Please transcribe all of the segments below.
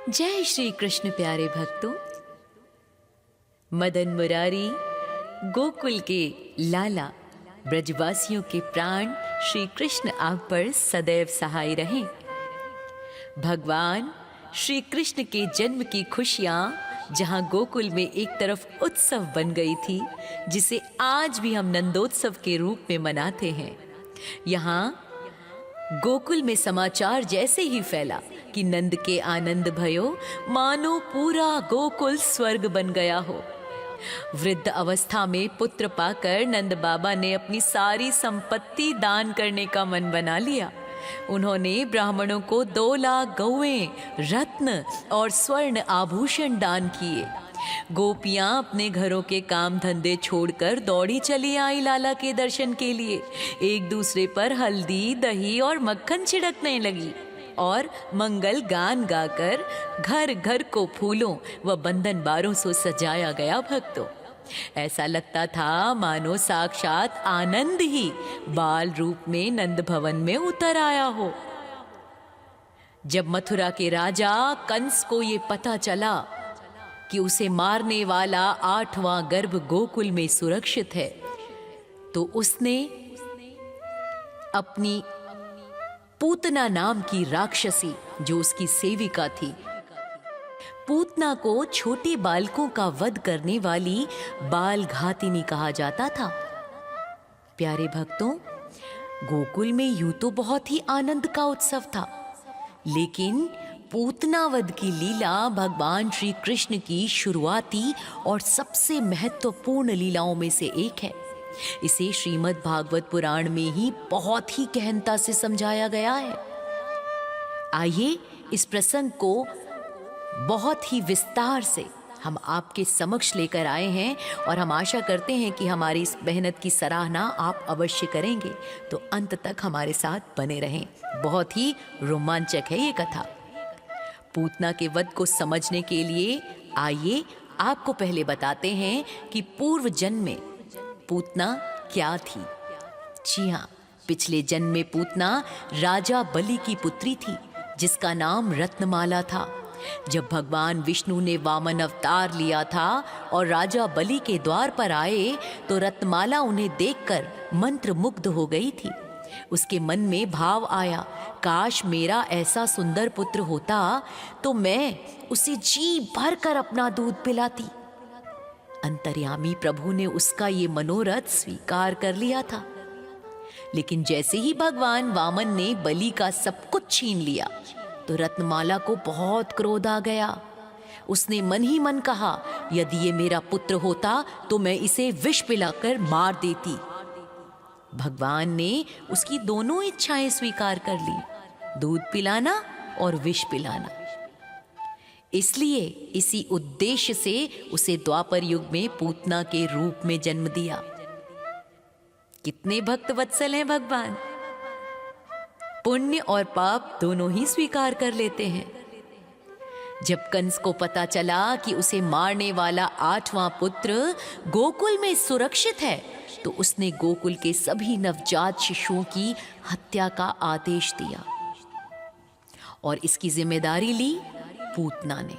जय श्री कृष्ण प्यारे भक्तों। मदन मुरारी गोकुल के लाला ब्रजवासियों के प्राण श्री कृष्ण आप पर सदैव सहाय रहें। भगवान श्री कृष्ण के जन्म की खुशियां जहां गोकुल में एक तरफ उत्सव बन गई थी, जिसे आज भी हम नंदोत्सव के रूप में मनाते हैं, यहाँ गोकुल में समाचार जैसे ही फैला कि नंद के आनंद भयो, मानो पूरा गोकुल स्वर्ग बन गया हो। वृद्ध अवस्था में पुत्र पाकर नंद बाबा ने अपनी सारी संपत्ति दान करने का मन बना लिया। उन्होंने ब्राह्मणों को 2 लाख गौएं, रत्न और स्वर्ण आभूषण दान किए। गोपियां अपने घरों के काम धंधे छोड़कर दौड़ी चली आई लाला के दर्शन के लिए। एक दूसरे पर हल्दी, दही और मक्खन छिड़कने लगी और मंगल गान गाकर घर घर को फूलों व बंधन बारों से सजाया गया। भक्तों, ऐसा लगता था मानो साक्षात आनंद ही बाल रूप में नंद भवन में उतर आया हो। जब मथुरा के राजा कंस को ये पता चला कि उसे मारने वाला 8वां गर्भ गोकुल में सुरक्षित है, तो उसने अपनी पूतना नाम की राक्षसी, जो उसकी सेविका थी, पूतना को छोटे बालकों का वध करने वाली बाल घातिनी कहा जाता था। प्यारे भक्तों, गोकुल में यूं तो बहुत ही आनंद का उत्सव था, लेकिन पूतनावध की लीला भगवान श्री कृष्ण की शुरुआती और सबसे महत्वपूर्ण लीलाओं में से एक है। इसे श्रीमद् भागवत पुराण में ही बहुत ही गहनता से समझाया गया है। आइए इस प्रसंग को बहुत ही विस्तार से हम आपके समक्ष लेकर आए हैं और हम आशा करते हैं कि हमारी इस मेहनत की सराहना आप अवश्य करेंगे, तो अंत तक हमारे साथ बने रहें। बहुत ही रोमांचक है ये कथा। पूतना के वध को समझने के लिए आइए आपको पहले बताते हैं कि पूर्व जन्म में पूतना क्या थी। जी हाँ, पिछले जन्म में पूतना राजा बलि की पुत्री थी, जिसका नाम रत्नमाला था। जब भगवान विष्णु ने वामन अवतार लिया था और राजा बलि के द्वार पर आए, तो रत्नमाला उन्हें देखकर मंत्रमुग्ध हो गई थी। उसके मन में भाव आया, काश मेरा ऐसा सुंदर पुत्र होता तो मैं उसे जी भर कर अपना दूध पिलाती। अंतर्यामी प्रभु ने उसका ये मनोरथ स्वीकार कर लिया था। लेकिन जैसे ही भगवान वामन ने बलि का सब कुछ छीन लिया, तो रत्नमाला को बहुत क्रोध आ गया। उसने मन ही मन कहा, यदि ये मेरा पुत्र होता तो मैं इसे विष पिलाकर मार देती। भगवान ने उसकी दोनों इच्छाएं स्वीकार कर ली, दूध पिलाना और विष पिलाना। इसलिए इसी उद्देश्य से उसे द्वापर युग में पूतना के रूप में जन्म दिया। कितने भक्त वत्सल हैं भगवान, पुण्य और पाप दोनों ही स्वीकार कर लेते हैं। जब कंस को पता चला कि उसे मारने वाला 8वां पुत्र गोकुल में सुरक्षित है, तो उसने गोकुल के सभी नवजात शिशुओं की हत्या का आदेश दिया और इसकी जिम्मेदारी ली पूतना ने।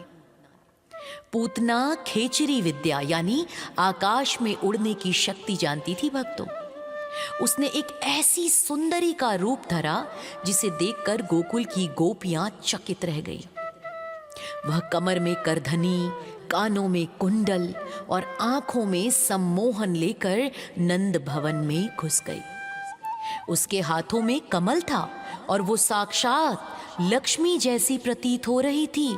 पूतना खेचरी विद्या यानी आकाश में उड़ने की शक्ति जानती थी। भक्तों, उसने एक ऐसी सुंदरी का रूप धरा जिसे देखकर गोकुल की गोपियां चकित रह गई। वह कमर में करधनी, कानों में कुंडल और आंखों में सम्मोहन लेकर नंद भवन में घुस गई। उसके हाथों में कमल था और वो साक्षात लक्ष्मी जैसी प्रतीत हो रही थी।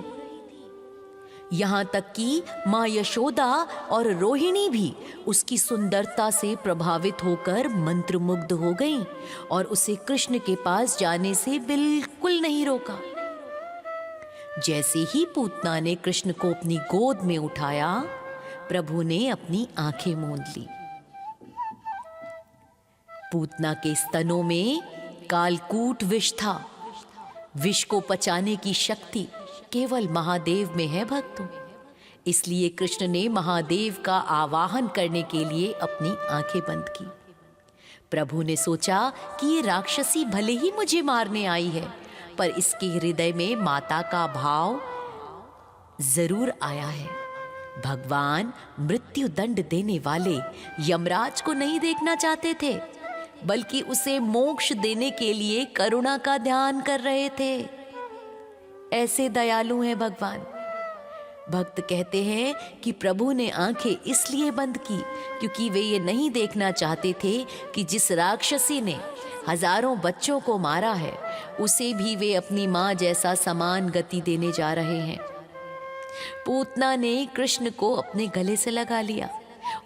यहां तक कि मां यशोदा और रोहिणी भी उसकी सुंदरता से प्रभावित होकर मंत्रमुग्ध हो गईं और उसे कृष्ण के पास जाने से बिल्कुल नहीं रोका। जैसे ही पूतना ने कृष्ण को अपनी गोद में उठाया, प्रभु ने अपनी आंखें मूंद ली। पूतना के स्तनों में कालकूट विष था। विष को पचाने की शक्ति केवल महादेव में है भक्तों। इसलिए कृष्ण ने महादेव का आवाहन करने के लिए अपनी आंखें बंद की। प्रभु ने सोचा कि ये राक्षसी भले ही मुझे मारने आई है, पर इसके हृदय में माता का भाव जरूर आया है। भगवान मृत्यु दंड देने वाले यमराज को नहीं देखना चाहते थे, बल्कि उसे मोक्ष देने के लिए करुणा का ध्यान कर रहे थे। ऐसे दयालु हैं भगवान। भक्त कहते हैं कि प्रभु ने आंखें इसलिए बंद की क्योंकि वे ये नहीं देखना चाहते थे कि जिस राक्षसी ने हजारों बच्चों को मारा है, उसे भी वे अपनी मां जैसा समान गति देने जा रहे हैं। पूतना ने कृष्ण को अपने गले से लगा लिया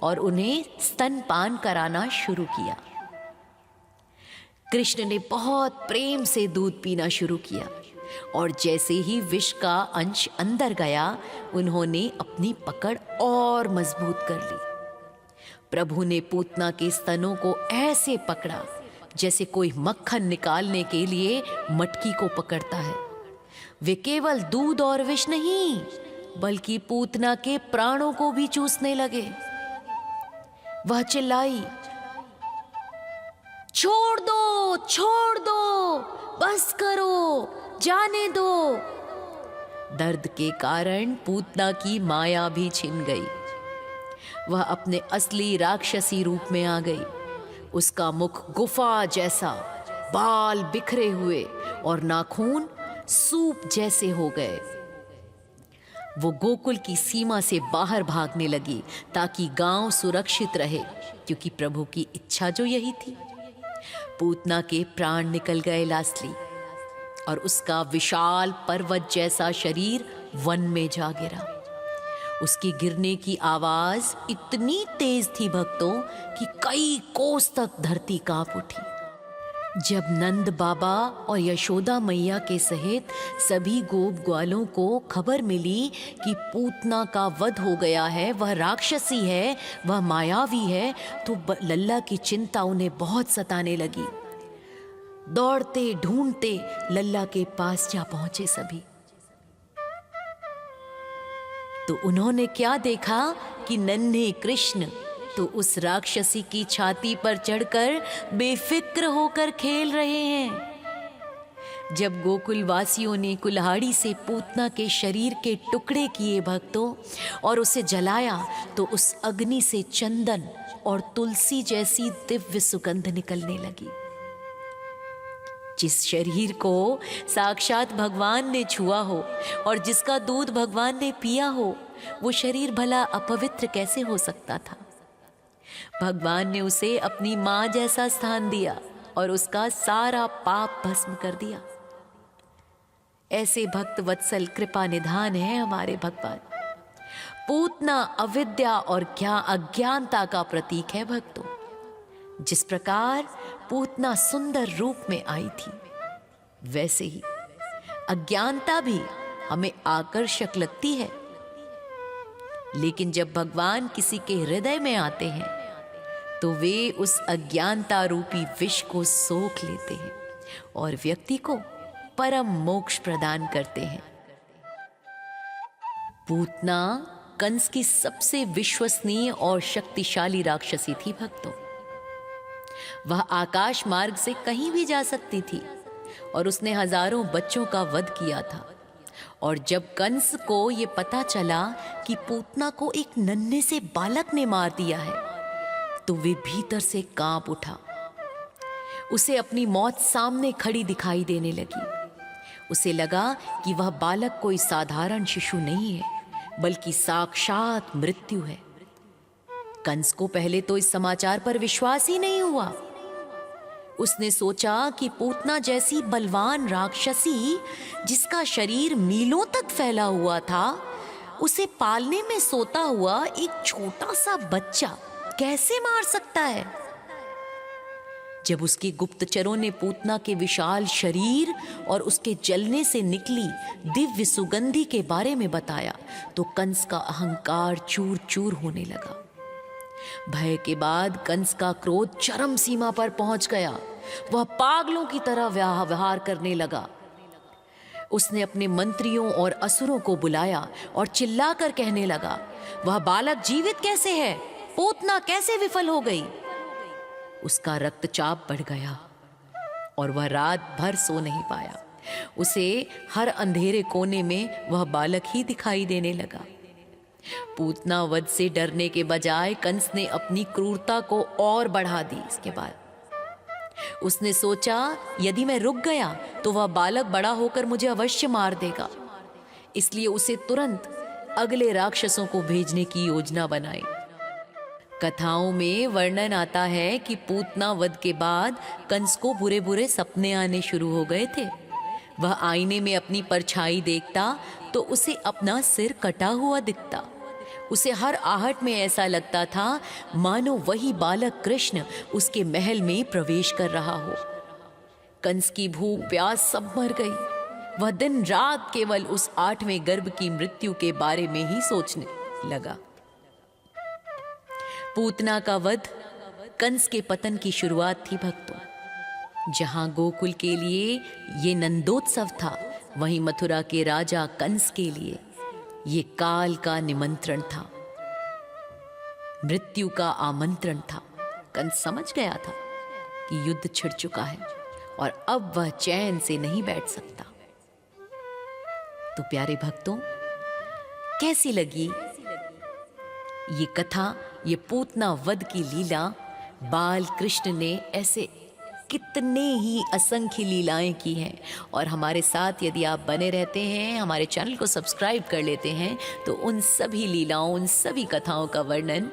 और उन्हें स्तनपान कराना शुरू किया। कृष्ण ने बहुत प्रेम से दूध पीना शुरू किया और जैसे ही विष का अंश अंदर गया, उन्होंने अपनी पकड़ और मजबूत कर ली। प्रभु ने पूतना के स्तनों को ऐसे पकड़ा जैसे कोई मक्खन निकालने के लिए मटकी को पकड़ता है। वे केवल दूध और विष नहीं, बल्कि पूतना के प्राणों को भी चूसने लगे। वह चिल्लाई, छोड़ दो, छोड़ दो, बस करो, जाने दो। दर्द के कारण पूतना की माया भी छिन गई। वह अपने असली राक्षसी रूप में आ गई। उसका मुख गुफा जैसा, बाल बिखरे हुए और नाखून सूप जैसे हो गए। वो गोकुल की सीमा से बाहर भागने लगी ताकि गांव सुरक्षित रहे, क्योंकि प्रभु की इच्छा जो यही थी। पूतना के प्राण निकल गए लास्ली और उसका विशाल पर्वत जैसा शरीर वन में जा गिरा। उसकी गिरने की आवाज इतनी तेज थी भक्तों कि कई कोस तक धरती कांप उठी। जब नंद बाबा और यशोदा मैया के सहित सभी गोप ग्वालों को खबर मिली कि पूतना का वध हो गया है, वह राक्षसी है, वह मायावी है, तो लल्ला की चिंता उन्हें बहुत सताने लगी। दौड़ते ढूंढते लल्ला के पास जा पहुंचे सभी। तो उन्होंने क्या देखा कि नन्हे कृष्ण तो उस राक्षसी की छाती पर चढ़कर बेफिक्र होकर खेल रहे हैं। जब गोकुल वासियों ने कुल्हाड़ी से पूतना के शरीर के टुकड़े किए भक्तों और उसे जलाया, तो उस अग्नि से चंदन और तुलसी जैसी दिव्य सुगंध निकलने लगी। जिस शरीर को साक्षात भगवान ने छुआ हो और जिसका दूध भगवान ने पिया हो, वो शरीर भला अपवित्र कैसे हो सकता था। भगवान ने उसे अपनी मां जैसा स्थान दिया और उसका सारा पाप भस्म कर दिया। ऐसे भक्त वत्सल कृपा निधान है हमारे भगवान। पूतना अविद्या और अज्ञानता का प्रतीक है भक्तों। जिस प्रकार पूतना सुंदर रूप में आई थी, वैसे ही अज्ञानता भी हमें आकर्षक लगती है। लेकिन जब भगवान किसी के हृदय में आते हैं, तो वे उस अज्ञानता रूपी विष को सोख लेते हैं और व्यक्ति को परम मोक्ष प्रदान करते हैं। पूतना कंस की सबसे विश्वसनीय और शक्तिशाली राक्षसी थी भक्तों। वह आकाश मार्ग से कहीं भी जा सकती थी और उसने हजारों बच्चों का वध किया था। और जब कंस को यह पता चला कि पूतना को एक नन्हे से बालक ने मार दिया है, तो वे भीतर से कांप उठा। उसे अपनी मौत सामने खड़ी दिखाई देने लगी। उसे लगा कि वह बालक कोई साधारण शिशु नहीं है, बल्कि साक्षात मृत्यु है। कंस को पहले तो इस समाचार पर विश्वास ही नहीं हुआ। उसने सोचा कि पूतना जैसी बलवान राक्षसी, जिसका शरीर मीलों तक फैला हुआ था, उसे पालने में सोता हुआ एक छोटा सा बच्चा कैसे मार सकता है। जब उसके गुप्तचरों ने पूतना के विशाल शरीर और उसके जलने से निकली दिव्य सुगंधि के बारे में बताया, तो कंस का अहंकार चूर चूर होने लगा। भय के बाद कंस का क्रोध चरम सीमा पर पहुंच गया। वह पागलों की तरह व्यवहार करने लगा। उसने अपने मंत्रियों और असुरों को बुलाया और चिल्लाकर कहने लगा, वह बालक जीवित कैसे है? पूतना कैसे विफल हो गई? उसका रक्तचाप बढ़ गया और वह रात भर सो नहीं पाया। उसे हर अंधेरे कोने में वह बालक ही दिखाई देने लगा। पूतना वध से डरने के बजाय कंस ने अपनी क्रूरता को और बढ़ा दी। इसके बाद उसने सोचा, यदि मैं रुक गया तो वह बालक बड़ा होकर मुझे अवश्य मार देगा। इसलिए उसे तुरंत अगले राक्षसों को भेजने की योजना बनाई। कथाओं में वर्णन आता है कि पूतना वध के बाद कंस को बुरे बुरे सपने आने शुरू हो गए थे। वह आईने में अपनी परछाई देखता तो उसे अपना सिर कटा हुआ दिखता। उसे हर आहट में ऐसा लगता था मानो वही बालक कृष्ण उसके महल में प्रवेश कर रहा हो। कंस की भूख प्यास सब मर गई। वह दिन रात केवल उस 8वें गर्भ की मृत्यु के बारे में ही सोचने लगा। पूतना का वध कंस के पतन की शुरुआत थी भक्तों। जहां गोकुल के लिए ये नंदोत्सव था, वहीं मथुरा के राजा कंस के लिए ये काल का निमंत्रण था, मृत्यु का आमंत्रण था। कंस समझ गया था कि युद्ध छिड़ चुका है और अब वह चैन से नहीं बैठ सकता। तो प्यारे भक्तों, कैसी लगी ये कथा, ये पूतना वध की लीला? बाल कृष्ण ने ऐसे कितने ही असंख्य लीलाएं की हैं। और हमारे साथ यदि आप बने रहते हैं, हमारे चैनल को सब्सक्राइब कर लेते हैं, तो उन सभी लीलाओं, उन सभी कथाओं का वर्णन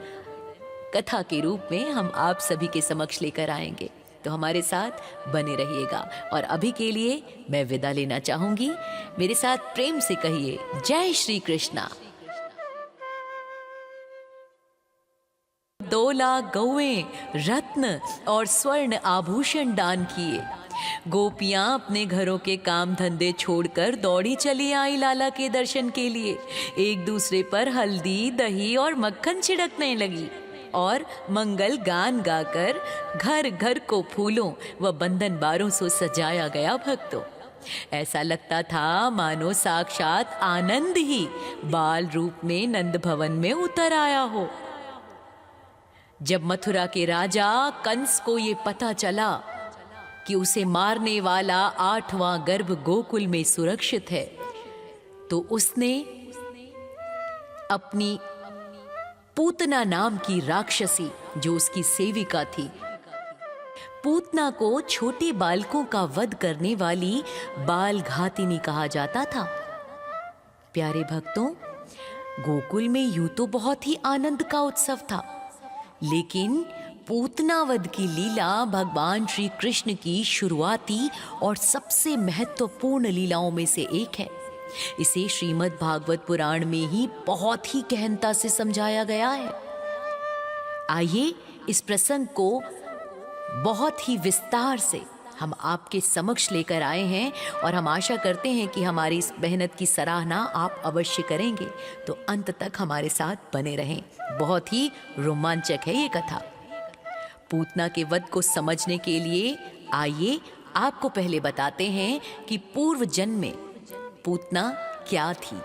कथा के रूप में हम आप सभी के समक्ष लेकर आएंगे। तो हमारे साथ बने रहिएगा। और अभी के लिए मैं विदा लेना चाहूंगी। मेरे साथ प्रेम से कहिए, जय श्री कृष्णा। 2 लाख गौएं, रत्न और स्वर्ण आभूषण दान किए। गोपियां अपने घरों के काम धंधे छोड़कर दौड़ी चली आई लाला के दर्शन के लिए। एक दूसरे पर हल्दी, दही और मक्खन छिड़कने लगी और मंगल गान गाकर घर घर को फूलों व बंधन बारों से सजाया गया। भक्तों, ऐसा लगता था मानो साक्षात आनंद ही बाल रूप में नंद भवन में उतर आया हो। जब मथुरा के राजा कंस को ये पता चला कि उसे मारने वाला 8वां गर्भ गोकुल में सुरक्षित है, तो उसने अपनी पूतना नाम की राक्षसी, जो उसकी सेविका थी, पूतना को छोटे बालकों का वध करने वाली बाल घातिनी कहा जाता था। प्यारे भक्तों, गोकुल में यूं तो बहुत ही आनंद का उत्सव था, लेकिन पूतना वध की लीला भगवान श्री कृष्ण की शुरुआती और सबसे महत्वपूर्ण लीलाओं में से एक है। इसे श्रीमद् भागवत पुराण में ही बहुत ही गहनता से समझाया गया है। आइए इस प्रसंग को बहुत ही विस्तार से हम आपके समक्ष लेकर आए हैं और हम आशा करते हैं कि हमारी इस मेहनत की सराहना आप अवश्य करेंगे। तो अंत तक हमारे साथ बने रहें। बहुत ही रोमांचक है ये कथा। पूतना के वध को समझने के लिए आइए आपको पहले बताते हैं कि पूर्व जन्म में पूतना क्या थी।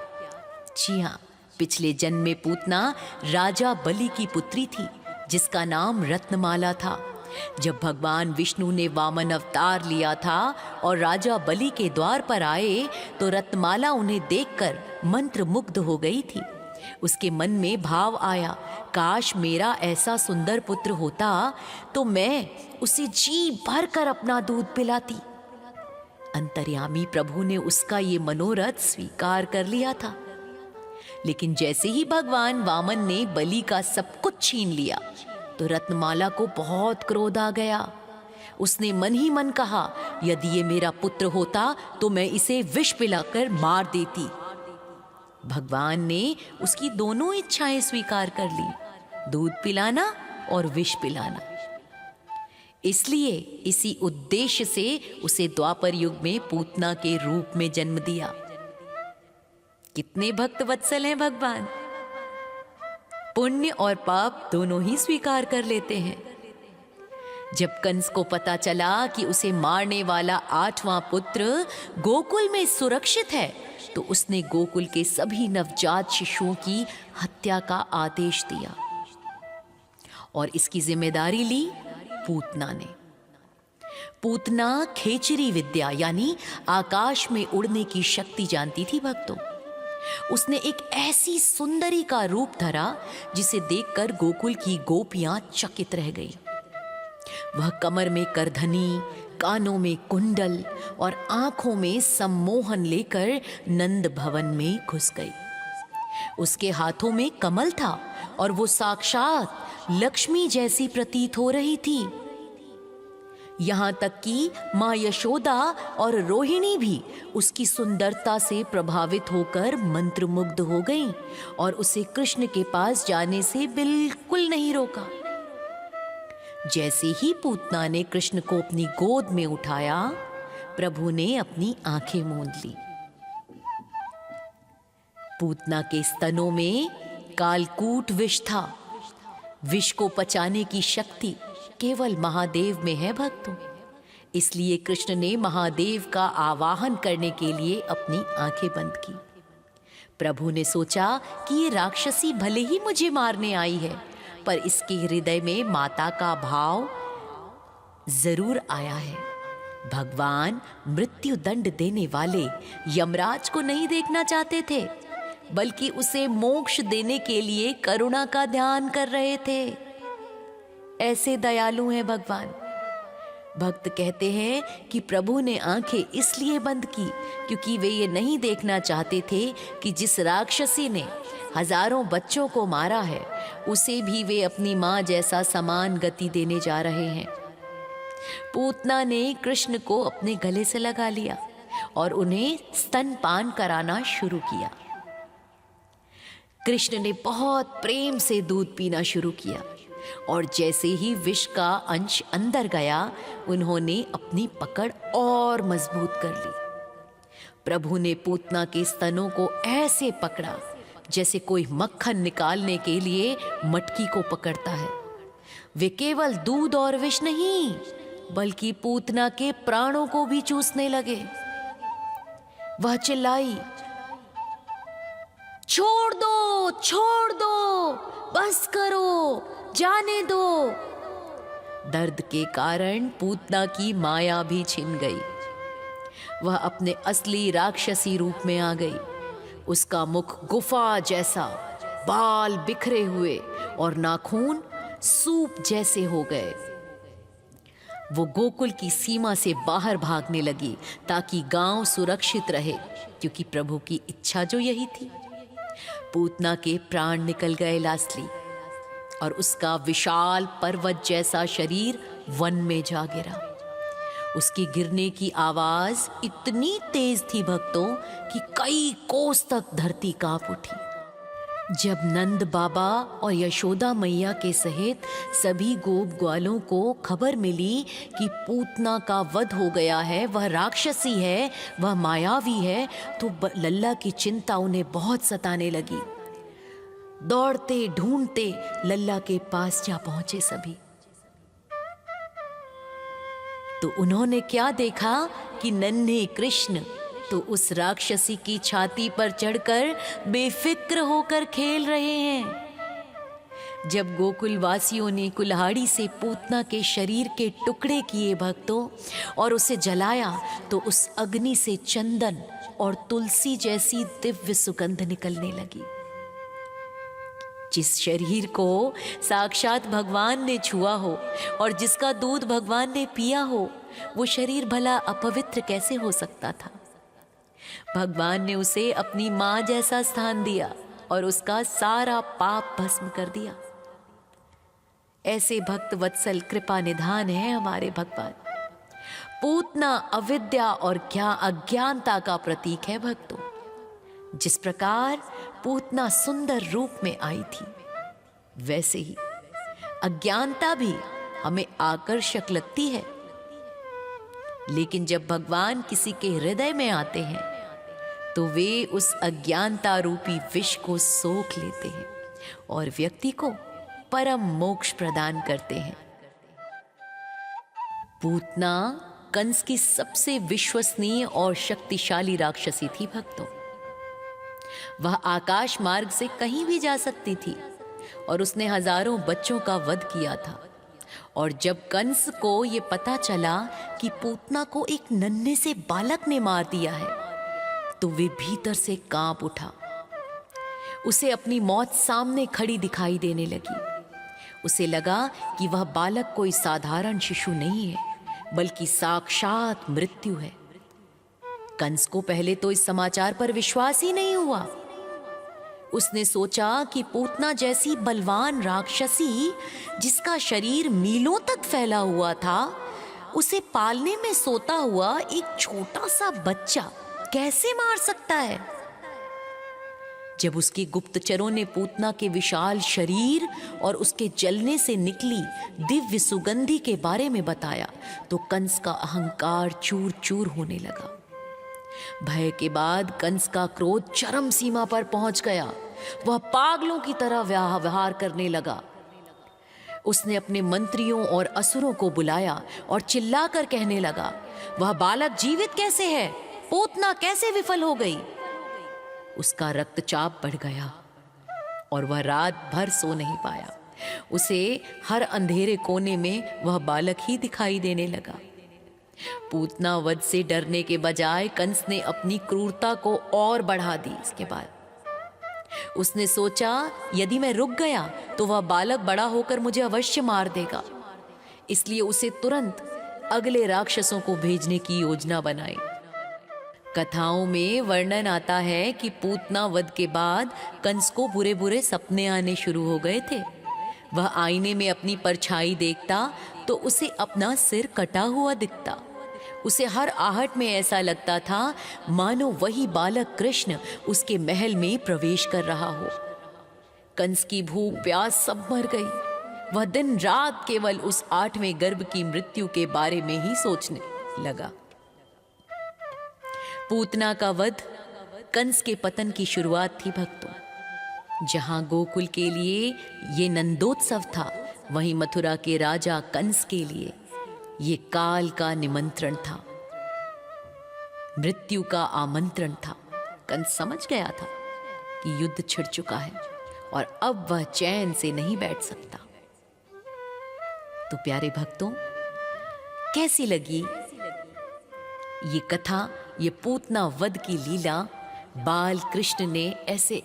जी हाँ, पिछले जन्म में पूतना राजा बलि की पुत्री थी, जिसका नाम रत्नमाला था। जब भगवान विष्णु ने वामन अवतार लिया था और राजा बलि के द्वार पर आए, तो रत्नमाला उन्हें देखकर मंत्रमुग्ध हो गई थी। उसके मन में भाव आया, काश मेरा ऐसा सुंदर पुत्र होता तो मैं उसे जी भर कर अपना दूध पिलाती। अंतर्यामी प्रभु ने उसका ये मनोरथ स्वीकार कर लिया था। लेकिन जैसे ही भगवान वामन ने बलि का सब कुछ छीन लिया, तो रत्नमाला को बहुत क्रोध आ गया। उसने मन ही मन कहा, यदि ये मेरा पुत्र होता तो मैं इसे विष पिलाकर मार देती। भगवान ने उसकी दोनों इच्छाएं स्वीकार कर ली, दूध पिलाना और विष पिलाना। इसलिए इसी उद्देश्य से उसे द्वापर युग में पूतना के रूप में जन्म दिया। कितने भक्त वत्सल हैं भगवान, पुण्य और पाप दोनों ही स्वीकार कर लेते हैं। जब कंस को पता चला कि उसे मारने वाला 8वां पुत्र गोकुल में सुरक्षित है, तो उसने गोकुल के सभी नवजात शिशुओं की हत्या का आदेश दिया और इसकी जिम्मेदारी ली पूतना ने। पूतना खेचरी विद्या यानी आकाश में उड़ने की शक्ति जानती थी भक्तों। उसने एक ऐसी सुंदरी का रूप धरा जिसे देखकर गोकुल की गोपियां चकित रह गई। वह कमर में करधनी, कानों में कुंडल और आंखों में सम्मोहन लेकर नंद भवन में घुस गई। उसके हाथों में कमल था और वो साक्षात लक्ष्मी जैसी प्रतीत हो रही थी। यहां तक कि मां यशोदा और रोहिणी भी उसकी सुंदरता से प्रभावित होकर मंत्रमुग्ध हो गईं और उसे कृष्ण के पास जाने से बिल्कुल नहीं रोका। जैसे ही पूतना ने कृष्ण को अपनी गोद में उठाया, प्रभु ने अपनी आंखें मूंद ली। पूतना के स्तनों में कालकूट विष था। विष को पचाने की शक्ति केवल महादेव में है भक्तों। इसलिए कृष्ण ने महादेव का आवाहन करने के लिए अपनी आंखें बंद की। प्रभु ने सोचा कि ये राक्षसी भले ही मुझे मारने आई है, पर इसके हृदय में माता का भाव जरूर आया है। भगवान मृत्यु दंड देने वाले यमराज को नहीं देखना चाहते थे, बल्कि उसे मोक्ष देने के लिए करुणा का ध्यान कर रहे थे। ऐसे दयालु हैं भगवान। भक्त कहते हैं कि प्रभु ने आंखें इसलिए बंद की क्योंकि वे ये नहीं देखना चाहते थे कि जिस राक्षसी ने हजारों बच्चों को मारा है, उसे भी वे अपनी मां जैसा समान गति देने जा रहे हैं। पूतना ने कृष्ण को अपने गले से लगा लिया और उन्हें स्तनपान कराना शुरू किया। कृष्ण ने बहुत प्रेम से दूध पीना शुरू किया और जैसे ही विष का अंश अंदर गया, उन्होंने अपनी पकड़ और मजबूत कर ली। प्रभु ने पूतना के स्तनों को ऐसे पकड़ा जैसे कोई मक्खन निकालने के लिए मटकी को पकड़ता है। वे केवल दूध और विष नहीं, बल्कि पूतना के प्राणों को भी चूसने लगे। वह चिल्लाई, छोड़ दो, छोड़ दो, बस करो, जाने दो। दर्द के कारण पूतना की माया भी छिन गई। वह अपने असली राक्षसी रूप में आ गई। उसका मुख गुफा जैसा, बाल बिखरे हुए और नाखून सूप जैसे हो गए। वो गोकुल की सीमा से बाहर भागने लगी ताकि गांव सुरक्षित रहे, क्योंकि प्रभु की इच्छा जो यही थी। पूतना के प्राण निकल गए लास्ली और उसका विशाल पर्वत जैसा शरीर वन में जा गिरा। उसकी गिरने की आवाज इतनी तेज थी भक्तों कि कई कोस तक धरती कांप उठी। जब नंद बाबा और यशोदा मैया के सहित सभी गोप ग्वालों को खबर मिली कि पूतना का वध हो गया है, वह राक्षसी है, वह मायावी है, तो लल्ला की चिंता उन्हें बहुत सताने लगी। दौड़ते ढूंढते लल्ला के पास जा पहुंचे सभी। तो उन्होंने क्या देखा कि नन्हे कृष्ण तो उस राक्षसी की छाती पर चढ़कर बेफिक्र होकर खेल रहे हैं। जब गोकुल वासियों ने कुल्हाड़ी से पूतना के शरीर के टुकड़े किए भक्तों और उसे जलाया, तो उस अग्नि से चंदन और तुलसी जैसी दिव्य सुगंध निकलने लगी। जिस शरीर को साक्षात भगवान ने छुआ हो और जिसका दूध भगवान ने पिया हो, वो शरीर भला अपवित्र कैसे हो सकता था। भगवान ने उसे अपनी मां जैसा स्थान दिया और उसका सारा पाप भस्म कर दिया। ऐसे भक्त वत्सल कृपा निधान है हमारे भगवान। पूतना अविद्या और अज्ञानता का प्रतीक है भक्तों। जिस प्रकार पूतना सुंदर रूप में आई थी, वैसे ही अज्ञानता भी हमें आकर्षक लगती है। लेकिन जब भगवान किसी के हृदय में आते हैं, तो वे उस अज्ञानता रूपी विष को सोख लेते हैं और व्यक्ति को परम मोक्ष प्रदान करते हैं। पूतना कंस की सबसे विश्वसनीय और शक्तिशाली राक्षसी थी भक्तों। वह आकाश मार्ग से कहीं भी जा सकती थी और उसने हजारों बच्चों का वध किया था और जब कंस को ये पता चला कि पूतना को एक नन्हे से बालक ने मार दिया है, तो वे भीतर से कांप उठा। उसे अपनी मौत सामने खड़ी दिखाई देने लगी। उसे लगा कि वह बालक कोई साधारण शिशु नहीं है, बल्कि साक्षात मृत्यु है। कंस को पहले तो इस समाचार पर विश्वास ही नहीं हुआ। उसने सोचा कि पूतना जैसी बलवान राक्षसी, जिसका शरीर मीलों तक फैला हुआ था, उसे पालने में सोता हुआ एक छोटा सा बच्चा कैसे मार सकता है। जब उसके गुप्तचरों ने पूतना के विशाल शरीर और उसके जलने से निकली दिव्य सुगंधि के बारे में बताया, तो कंस का अहंकार चूर चूर होने लगा। भय के बाद कंस का क्रोध चरम सीमा पर पहुंच गया। वह पागलों की तरह व्यवहार करने लगा। उसने अपने मंत्रियों और असुरों को बुलाया और चिल्लाकर कहने लगा, वह बालक जीवित कैसे है? पूतना कैसे विफल हो गई? उसका रक्तचाप बढ़ गया और वह रात भर सो नहीं पाया। उसे हर अंधेरे कोने में वह बालक ही दिखाई देने लगा। पूतना वध से डरने के बजाय कंस ने अपनी क्रूरता को और बढ़ा दी। इसके बाद उसने सोचा, यदि मैं रुक गया तो वह बालक बड़ा होकर मुझे अवश्य मार देगा। इसलिए उसे तुरंत अगले राक्षसों को भेजने की योजना बनाई। कथाओं में वर्णन आता है कि पूतना वध के बाद कंस को बुरे बुरे सपने आने शुरू हो गए थे। वह आईने में अपनी परछाई देखता तो उसे अपना सिर कटा हुआ दिखता। उसे हर आहट में ऐसा लगता था मानो वही बालक कृष्ण उसके महल में प्रवेश कर रहा हो। कंस की भूख प्यास सब मर गई। वह दिन रात केवल उस 8वें गर्भ की मृत्यु के बारे में ही सोचने लगा। पूतना का वध कंस के पतन की शुरुआत थी भक्तों। जहां गोकुल के लिए ये नंदोत्सव था, वहीं मथुरा के राजा कंस के लिए ये काल का निमंत्रण था, मृत्यु का आमंत्रण था। कंस समझ गया था कि युद्ध छिड़ चुका है और अब वह चैन से नहीं बैठ सकता। तो प्यारे भक्तों, कैसी लगी ये कथा, ये पूतना वध की लीला? बाल कृष्ण ने ऐसे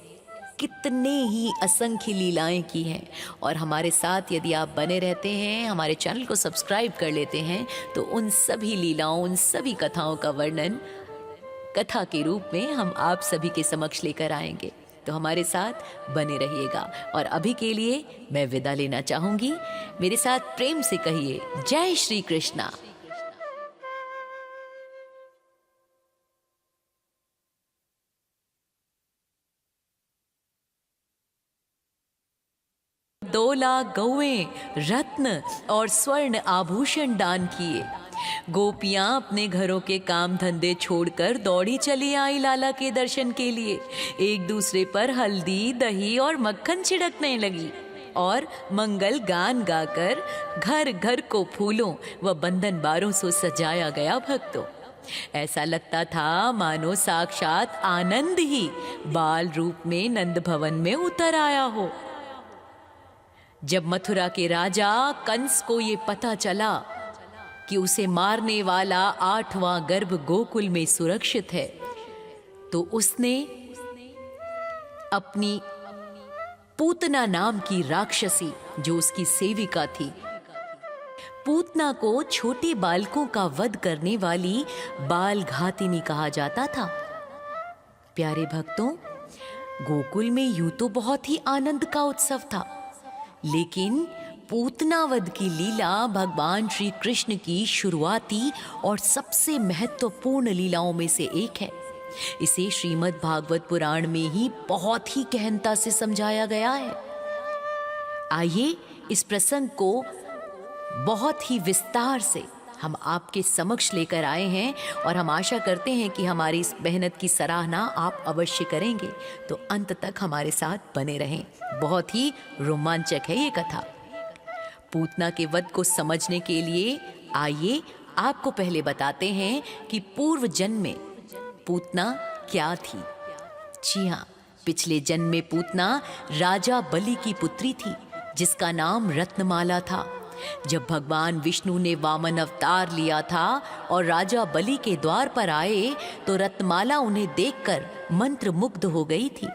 कितने ही असंख्य लीलाएं की हैं। और हमारे साथ यदि आप बने रहते हैं, हमारे चैनल को सब्सक्राइब कर लेते हैं, तो उन सभी लीलाओं, उन सभी कथाओं का वर्णन कथा के रूप में हम आप सभी के समक्ष लेकर आएंगे। तो हमारे साथ बने रहिएगा। और अभी के लिए मैं विदा लेना चाहूंगी। मेरे साथ प्रेम से कहिए, जय श्री कृष्णा। दोला गौएं, रत्न और स्वर्ण आभूषण दान किए। गोपियां अपने घरों के काम धंधे छोड़कर दौड़ी चली आई लाला के दर्शन के लिए। एक दूसरे पर हल्दी, दही और मक्खन छिड़कने लगी और मंगल गान गाकर घर घर को फूलों व बंधन बारों से सजाया गया। भक्तों, ऐसा लगता था मानो साक्षात आनंद ही बाल रूप में नंद भवन में उतर आया हो। जब मथुरा के राजा कंस को ये पता चला कि उसे मारने वाला 8वां गर्भ गोकुल में सुरक्षित है, तो उसने अपनी पूतना नाम की राक्षसी, जो उसकी सेविका थी, पूतना को छोटे बालकों का वध करने वाली बाल घातिनी कहा जाता था। प्यारे भक्तों, गोकुल में यूं तो बहुत ही आनंद का उत्सव था, लेकिन पूतना वध की लीला भगवान श्री कृष्ण की शुरुआती और सबसे महत्वपूर्ण लीलाओं में से एक है। इसे श्रीमद् भागवत पुराण में ही बहुत ही गहनता से समझाया गया है। आइए इस प्रसंग को बहुत ही विस्तार से हम आपके समक्ष लेकर आए हैं और हम आशा करते हैं कि हमारी इस मेहनत की सराहना आप अवश्य करेंगे। तो अंत तक हमारे साथ बने रहें। बहुत ही रोमांचक है ये कथा। पूतना के वध को समझने के लिए आइए आपको पहले बताते हैं कि पूर्व जन्म में पूतना क्या थी। जी हाँ, पिछले जन्म में पूतना राजा बलि की पुत्री थी, जिसका नाम रत्नमाला था। जब भगवान विष्णु ने वामन अवतार लिया था और राजा बलि के द्वार पर आए तो रत्नमाला उन्हें देखकर मंत्रमुग्ध हो गई थी।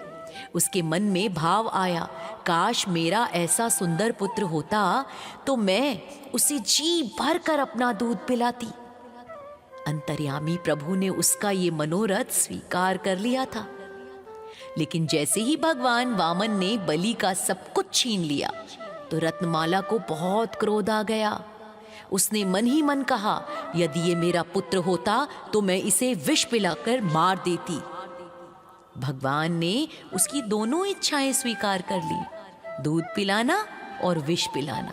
उसके मन में भाव आया, काश मेरा ऐसा सुंदर पुत्र होता तो मैं उसे जी भर कर अपना दूध पिलाती। अंतर्यामी प्रभु ने उसका ये मनोरथ स्वीकार कर लिया था। लेकिन जैसे ही भगवान वामन ने बलि का सब कुछ छीन लिया तो रत्नमाला को बहुत क्रोध आ गया। उसने मन ही मन कहा, यदि ये मेरा पुत्र होता तो मैं इसे विष पिलाकर मार देती। भगवान ने उसकी दोनों इच्छाएं स्वीकार कर ली, दूध पिलाना और विष पिलाना।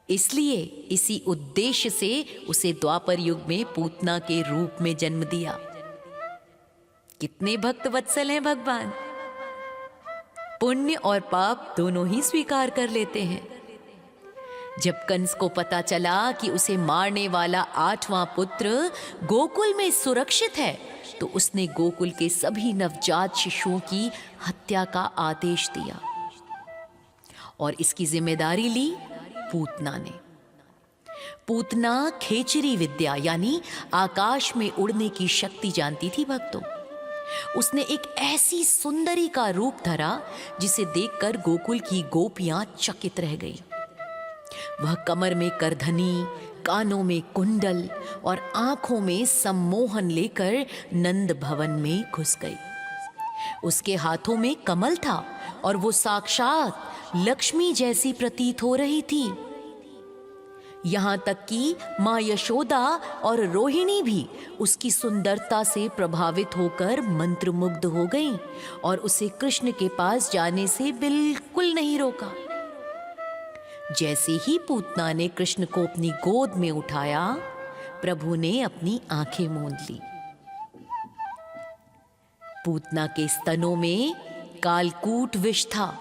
इसलिए इसी उद्देश्य से उसे द्वापर युग में पूतना के रूप में जन्म दिया। कितने भक्त वत्सल हैं भगवान, पुण्य और पाप दोनों ही स्वीकार कर लेते हैं। जब कंस को पता चला कि उसे मारने वाला 8वां पुत्र गोकुल में सुरक्षित है तो उसने गोकुल के सभी नवजात शिशुओं की हत्या का आदेश दिया और इसकी जिम्मेदारी ली पूतना ने। पूतना खेचरी विद्या यानी आकाश में उड़ने की शक्ति जानती थी भक्तों। उसने एक ऐसी सुंदरी का रूप धरा जिसे देखकर गोकुल की गोपियां चकित रह गई। वह कमर में करधनी, कानों में कुंडल और आंखों में सम्मोहन लेकर नंद भवन में घुस गई। उसके हाथों में कमल था और वो साक्षात लक्ष्मी जैसी प्रतीत हो रही थी। यहां तक कि मां यशोदा और रोहिणी भी उसकी सुंदरता से प्रभावित होकर मंत्रमुग्ध हो गईं और उसे कृष्ण के पास जाने से बिल्कुल नहीं रोका। जैसे ही पूतना ने कृष्ण को अपनी गोद में उठाया, प्रभु ने अपनी आंखें मूंद ली। पूतना के स्तनों में कालकूट विष था।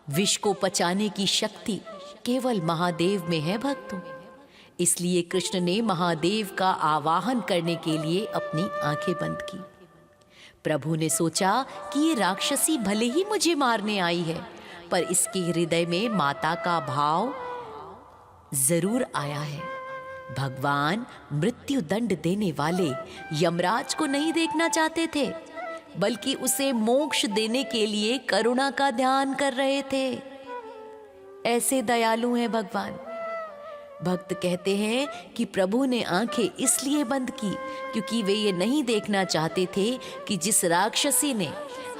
विष को पचाने की शक्ति केवल महादेव में है भक्तों। इसलिए कृष्ण ने महादेव का आवाहन करने के लिए अपनी आंखें बंद की। प्रभु ने सोचा कि ये राक्षसी भले ही मुझे मारने आई है, पर इसके हृदय में माता का भाव जरूर आया है। भगवान मृत्यु दंड देने वाले यमराज को नहीं देखना चाहते थे, बल्कि उसे मोक्ष देने के लिए करुणा का ध्यान कर रहे थे। ऐसे दयालु हैं भगवान। भक्त कहते हैं कि प्रभु ने आंखें इसलिए बंद की क्योंकि वे ये नहीं देखना चाहते थे कि जिस राक्षसी ने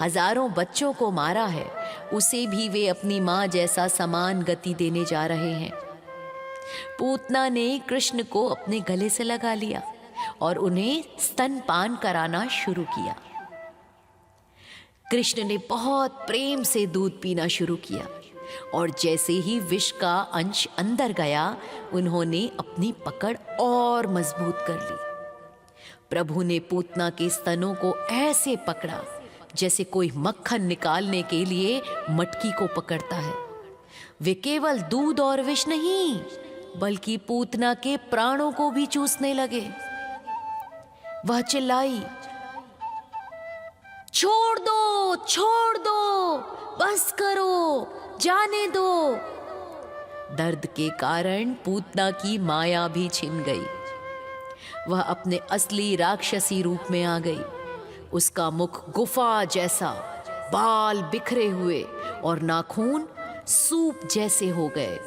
हजारों बच्चों को मारा है उसे भी वे अपनी मां जैसा समान गति देने जा रहे हैं। पूतना ने कृष्ण को अपने गले से लगा लिया और उन्हें स्तनपान कराना शुरू किया। कृष्ण ने बहुत प्रेम से दूध पीना शुरू किया और जैसे ही विष का अंश अंदर गया, उन्होंने अपनी पकड़ और मजबूत कर ली। प्रभु ने पूतना के स्तनों को ऐसे पकड़ा जैसे कोई मक्खन निकालने के लिए मटकी को पकड़ता है। वे केवल दूध और विष नहीं, बल्कि पूतना के प्राणों को भी चूसने लगे। वह चिल्लाई, छोड़ दो, छोड़ दो, बस करो, जाने दो। दर्द के कारण पूतना की माया भी छिन गई। वह अपने असली राक्षसी रूप में आ गई। उसका मुख गुफा जैसा, बाल बिखरे हुए और नाखून सूप जैसे हो गए।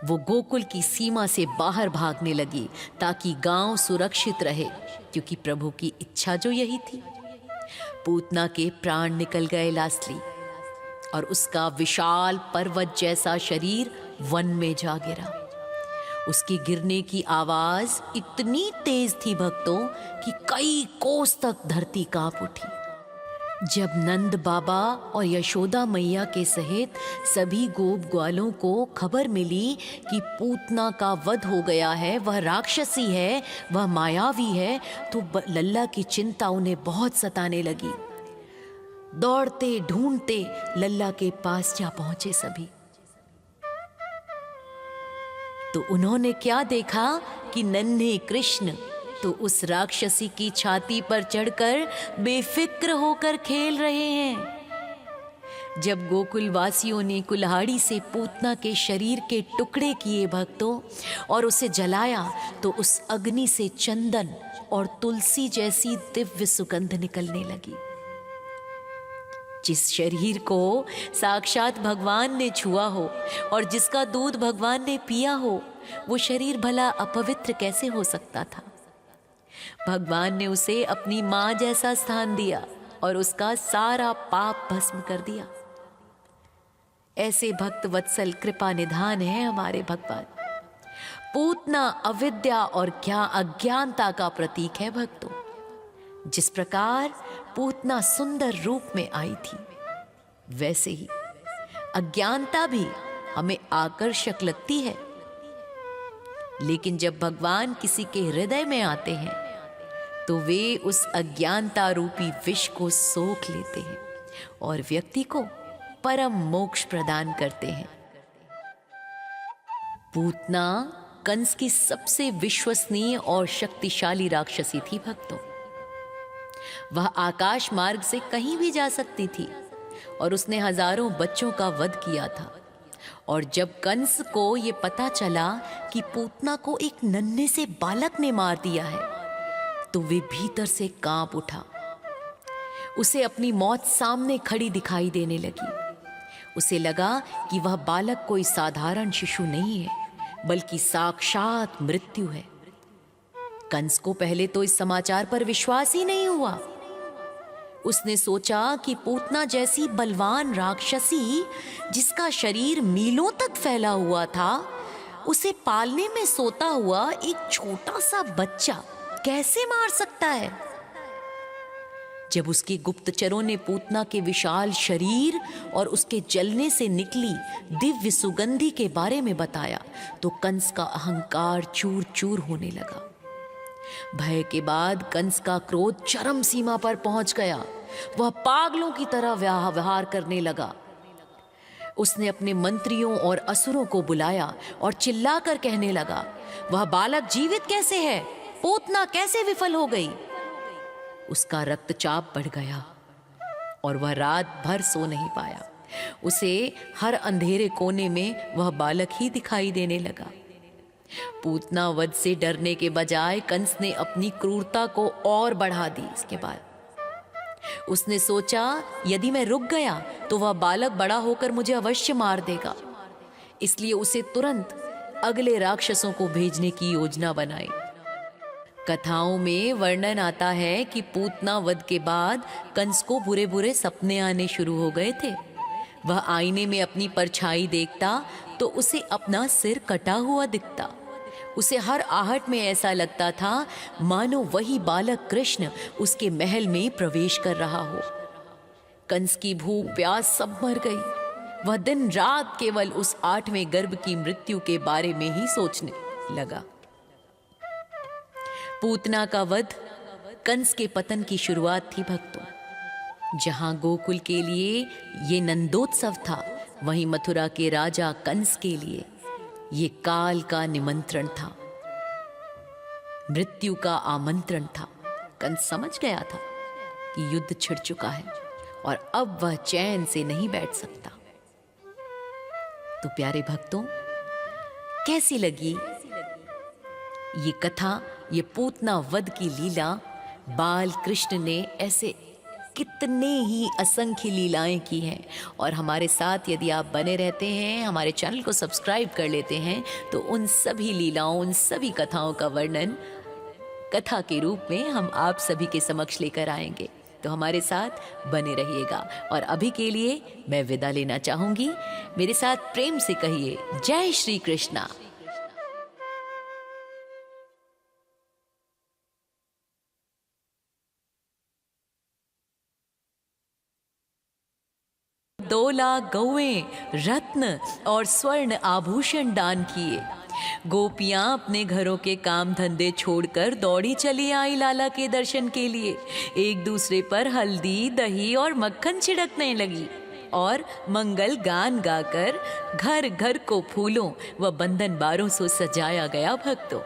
वो गोकुल की सीमा से बाहर भागने लगी ताकि गांव सुरक्षित रहे, क्योंकि प्रभु की इच्छा जो यही थी। पूतना के प्राण निकल गए लास्ली और उसका विशाल पर्वत जैसा शरीर वन में जा गिरा। उसके गिरने की आवाज इतनी तेज थी भक्तों कि कई कोस तक धरती कांप उठी। जब नंद बाबा और यशोदा मैया के सहित सभी गोप ग्वालों को खबर मिली कि पूतना का वध हो गया है, वह राक्षसी है, वह मायावी है, तो लल्ला की चिंता उन्हें बहुत सताने लगी। दौड़ते ढूंढते लल्ला के पास जा पहुंचे सभी। तो उन्होंने क्या देखा कि नन्हे कृष्ण तो उस राक्षसी की छाती पर चढ़कर बेफिक्र होकर खेल रहे हैं। जब गोकुल वासियों ने कुल्हाड़ी से पूतना के शरीर के टुकड़े किए भक्तों और उसे जलाया, तो उस अग्नि से चंदन और तुलसी जैसी दिव्य सुगंध निकलने लगी। जिस शरीर को साक्षात भगवान ने छुआ हो और जिसका दूध भगवान ने पिया हो, वो शरीर भला अपवित्र कैसे हो सकता था। भगवान ने उसे अपनी मां जैसा स्थान दिया और उसका सारा पाप भस्म कर दिया। ऐसे भक्त वत्सल कृपा निधान है हमारे भगवान। पूतना अविद्या और क्या अज्ञानता का प्रतीक है भक्तों। जिस प्रकार पूतना सुंदर रूप में आई थी, वैसे ही अज्ञानता भी हमें आकर्षक लगती है। लेकिन जब भगवान किसी के हृदय में आते हैं, तो वे उस अज्ञानता रूपी विष को सोख लेते हैं और व्यक्ति को परम मोक्ष प्रदान करते हैं। पूतना कंस की सबसे विश्वसनीय और शक्तिशाली राक्षसी थी भक्तों। वह आकाश मार्ग से कहीं भी जा सकती थी और उसने हजारों बच्चों का वध किया था। और जब कंस को यह पता चला कि पूतना को एक नन्हे से बालक ने मार दिया है, तो वे भीतर से कांप उठा। उसे अपनी मौत सामने खड़ी दिखाई देने लगी। उसे लगा कि वह बालक कोई साधारण शिशु नहीं है, बल्कि साक्षात मृत्यु है। कंस को पहले तो इस समाचार पर विश्वास ही नहीं हुआ। उसने सोचा कि पूतना जैसी बलवान राक्षसी, जिसका शरीर मीलों तक फैला हुआ था, उसे पालने में सोता हुआ एक छोटा सा बच्चा कैसे मार सकता है। जब उसके गुप्तचरों ने पूतना के विशाल शरीर और उसके जलने से निकली दिव्य सुगंधि के बारे में बताया, तो कंस का अहंकार चूर चूर होने लगा। भय के बाद कंस का क्रोध चरम सीमा पर पहुंच गया। वह पागलों की तरह व्यवहार करने लगा। उसने अपने मंत्रियों और असुरों को बुलाया और चिल्लाकर कहने लगा, वह बालक जीवित कैसे है? पूतना कैसे विफल हो गई? उसका रक्तचाप बढ़ गया और वह रात भर सो नहीं पाया। उसे हर अंधेरे कोने में वह बालक ही दिखाई देने लगा। पूतना वध से डरने के बजाय कंस ने अपनी क्रूरता को और बढ़ा दी। इसके बाद उसने सोचा, यदि मैं रुक गया तो वह बालक बड़ा होकर मुझे अवश्य मार देगा। इसलिए उसे तुरंत अगले राक्षसों को भेजने की योजना बनाई। कथाओं में वर्णन आता है कि पूतना वध के बाद कंस को बुरे बुरे सपने आने शुरू हो गए थे। वह आईने में अपनी परछाई देखता तो उसे अपना सिर कटा हुआ दिखता। उसे हर आहट में ऐसा लगता था मानो वही बालक कृष्ण उसके महल में प्रवेश कर रहा हो। कंस की भूख प्यास सब मर गई। वह दिन रात केवल उस 8वें गर्भ की मृत्यु के बारे में ही सोचने लगा। पूतना का वध कंस के पतन की शुरुआत थी भक्तों। जहां गोकुल के लिए ये नंदोत्सव था, वहीं मथुरा के राजा कंस के लिए ये काल का निमंत्रण था, मृत्यु का आमंत्रण था। कंस समझ गया था कि युद्ध छिड़ चुका है और अब वह चैन से नहीं बैठ सकता। तो प्यारे भक्तों, कैसी लगी ये कथा, ये पूतना वध की लीला? बाल कृष्ण ने ऐसे कितने ही असंख्य लीलाएं की हैं। और हमारे साथ यदि आप बने रहते हैं, हमारे चैनल को सब्सक्राइब कर लेते हैं, तो उन सभी लीलाओं, उन सभी कथाओं का वर्णन कथा के रूप में हम आप सभी के समक्ष लेकर आएंगे। तो हमारे साथ बने रहिएगा। और अभी के लिए मैं विदा लेना चाहूंगी। मेरे साथ प्रेम से कहिए, जय श्री कृष्णा। दोला गौएं, रत्न और स्वर्ण आभूषण दान किए। गोपियां अपने घरों के काम धंधे छोड़कर दौड़ी चली आई लाला के दर्शन के लिए। एक दूसरे पर हल्दी, दही और मक्खन छिड़कने लगी और मंगल गान गाकर घर घर को फूलों व बंधन बारों से सजाया गया। भक्तों,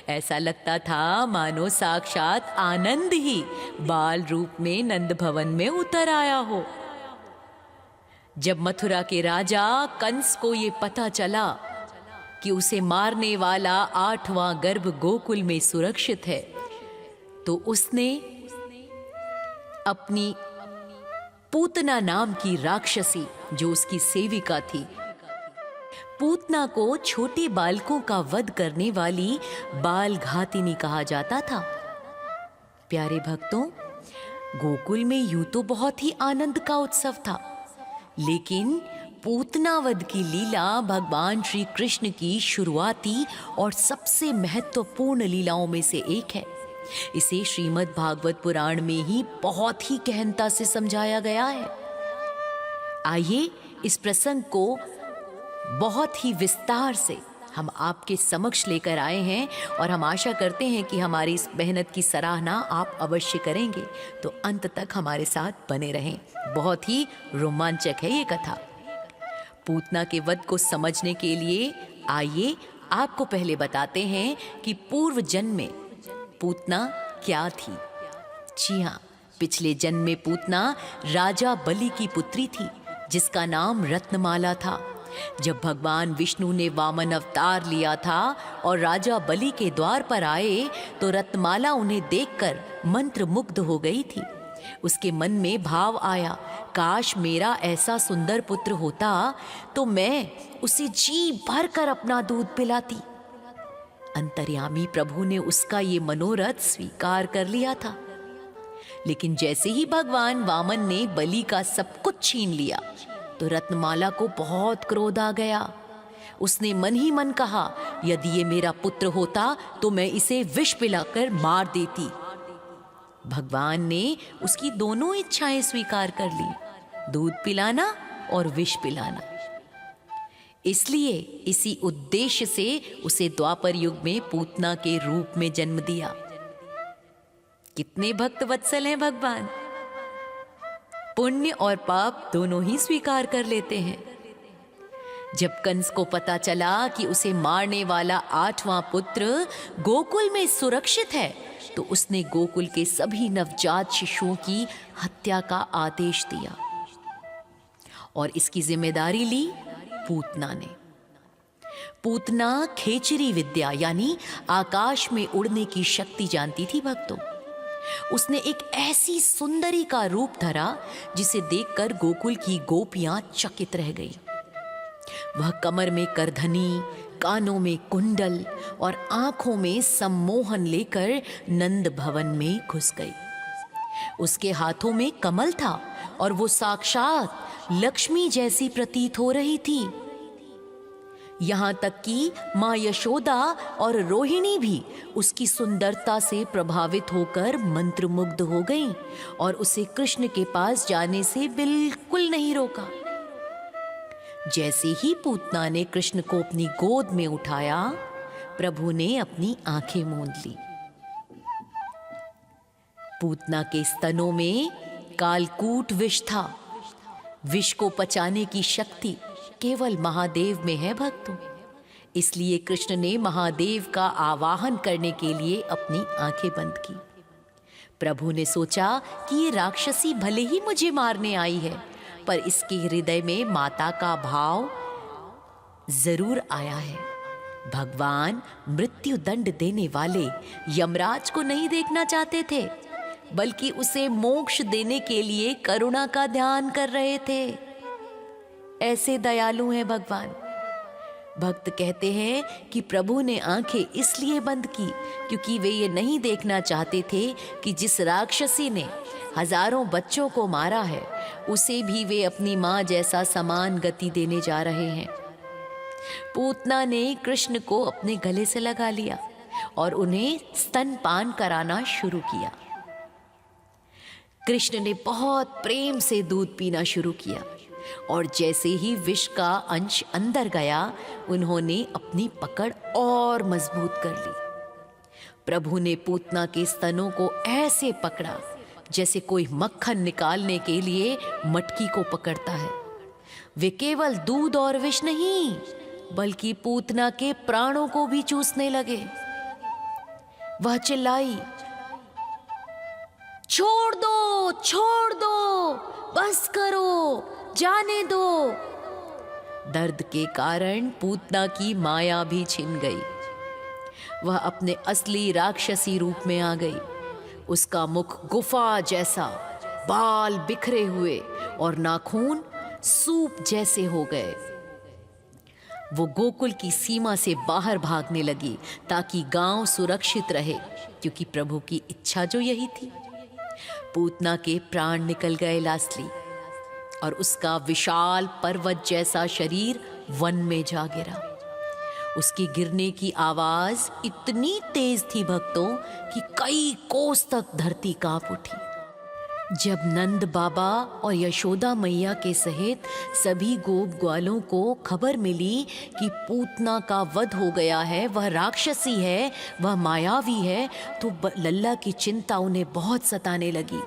ऐसा लगता था मानो साक्षात आनंद ही बाल रूप में नंद भवन में उतर आया हो। जब मथुरा के राजा कंस को ये पता चला कि उसे मारने वाला 8वां गर्भ गोकुल में सुरक्षित है, तो उसने अपनी पूतना नाम की राक्षसी, जो उसकी सेविका थी, पूतना को छोटे बालकों का वध करने वाली बाल घातिनी कहा जाता था। प्यारे भक्तों, गोकुल में यूं तो बहुत ही आनंद का उत्सव था, लेकिन पूतनावध की लीला भगवान श्री कृष्ण की शुरुआती और सबसे महत्वपूर्ण लीलाओं में से एक है। इसे श्रीमद् भागवत पुराण में ही बहुत ही गहनता से समझाया गया है। आइए इस प्रसंग को बहुत ही विस्तार से हम आपके समक्ष लेकर आए हैं और हम आशा करते हैं कि हमारी इस मेहनत की सराहना आप अवश्य करेंगे, तो अंत तक हमारे साथ बने रहें। बहुत ही रोमांचक है ये कथा। पूतना के वध को समझने के लिए आइए आपको पहले बताते हैं कि पूर्व जन्म में पूतना क्या थी। जी हाँ, पिछले जन्म में पूतना राजा बलि की पुत्री थी, जिसका नाम रत्नमाला था। जब भगवान विष्णु ने वामन अवतार लिया था और राजा बलि के द्वार पर आए, तो रत्नमाला उन्हें देखकर मंत्रमुग्ध हो गई थी। उसके मन में भाव आया, काश मेरा ऐसा सुंदर पुत्र होता तो मैं उसे जी भर कर अपना दूध पिलाती। अंतर्यामी प्रभु ने उसका ये मनोरथ स्वीकार कर लिया था। लेकिन जैसे ही भगवान वामन ने बलि का सब कुछ छीन लिया, तो रत्नमाला को बहुत क्रोध आ गया। उसने मन ही मन कहा, यदि ये मेरा पुत्र होता तो मैं इसे विष पिलाकर मार देती। भगवान ने उसकी दोनों इच्छाएं स्वीकार कर ली, दूध पिलाना और विष पिलाना। इसलिए इसी उद्देश्य से उसे द्वापर युग में पूतना के रूप में जन्म दिया। कितने भक्त वत्सल हैं भगवान, पुण्य और पाप दोनों ही स्वीकार कर लेते हैं। जब कंस को पता चला कि उसे मारने वाला 8वां पुत्र गोकुल में सुरक्षित है, तो उसने गोकुल के सभी नवजात शिशुओं की हत्या का आदेश दिया और इसकी जिम्मेदारी ली पूतना ने। पूतना खेचरी विद्या यानी आकाश में उड़ने की शक्ति जानती थी भक्तों। उसने एक ऐसी सुंदरी का रूप धरा जिसे देखकर गोकुल की गोपियां चकित रह गई। वह कमर में करधनी, कानों में कुंडल और आंखों में सम्मोहन लेकर नंद भवन में घुस गई। उसके हाथों में कमल था और वो साक्षात लक्ष्मी जैसी प्रतीत हो रही थी। यहां तक कि मां यशोदा और रोहिणी भी उसकी सुंदरता से प्रभावित होकर मंत्रमुग्ध हो गईं और उसे कृष्ण के पास जाने से बिल्कुल नहीं रोका। जैसे ही पूतना ने कृष्ण को अपनी गोद में उठाया, प्रभु ने अपनी आंखें मूंद ली। पूतना के स्तनों में कालकूट विष था। विष को पचाने की शक्ति केवल महादेव में है भक्तों। इसलिए कृष्ण ने महादेव का आवाहन करने के लिए अपनी आंखें बंद की। प्रभु ने सोचा कि ये राक्षसी भले ही मुझे मारने आई है, पर इसके हृदय में माता का भाव जरूर आया है। भगवान मृत्यु दंड देने वाले यमराज को नहीं देखना चाहते थे, बल्कि उसे मोक्ष देने के लिए करुणा का ध्यान कर रहे थे। ऐसे दयालु हैं भगवान। भक्त कहते हैं कि प्रभु ने आंखें इसलिए बंद की क्योंकि वे ये नहीं देखना चाहते थे कि जिस राक्षसी ने हजारों बच्चों को मारा है, उसे भी वे अपनी मां जैसा समान गति देने जा रहे हैं। पूतना ने कृष्ण को अपने गले से लगा लिया और उन्हें स्तनपान कराना शुरू किया। कृष्ण ने बहुत प्रेम से दूध पीना शुरू किया और जैसे ही विष का अंश अंदर गया, उन्होंने अपनी पकड़ और मजबूत कर ली। प्रभु ने पूतना के स्तनों को ऐसे पकड़ा जैसे कोई मक्खन निकालने के लिए मटकी को पकड़ता है। वे केवल दूध और विष नहीं, बल्कि पूतना के प्राणों को भी चूसने लगे। वह चिल्लाई, छोड़ दो, बस करो, जाने दो। दर्द के कारण पूतना की माया भी छिन गई। वह अपने असली राक्षसी रूप में आ गई। उसका मुख गुफा जैसा, बाल बिखरे हुए और नाखून सूप जैसे हो गए। वो गोकुल की सीमा से बाहर भागने लगी ताकि गांव सुरक्षित रहे, क्योंकि प्रभु की इच्छा जो यही थी। पूतना के प्राण निकल गए लास्ली, और उसका विशाल पर्वत जैसा शरीर वन में जा गिरा। उसके गिरने की आवाज इतनी तेज थी भक्तों कि कई कोस तक धरती कांप उठी। जब नंद बाबा और यशोदा मैया के सहित सभी गोप ग्वालों को खबर मिली कि पूतना का वध हो गया है, वह राक्षसी है, वह मायावी है, तो लल्ला की चिंता उन्हें बहुत सताने लगी।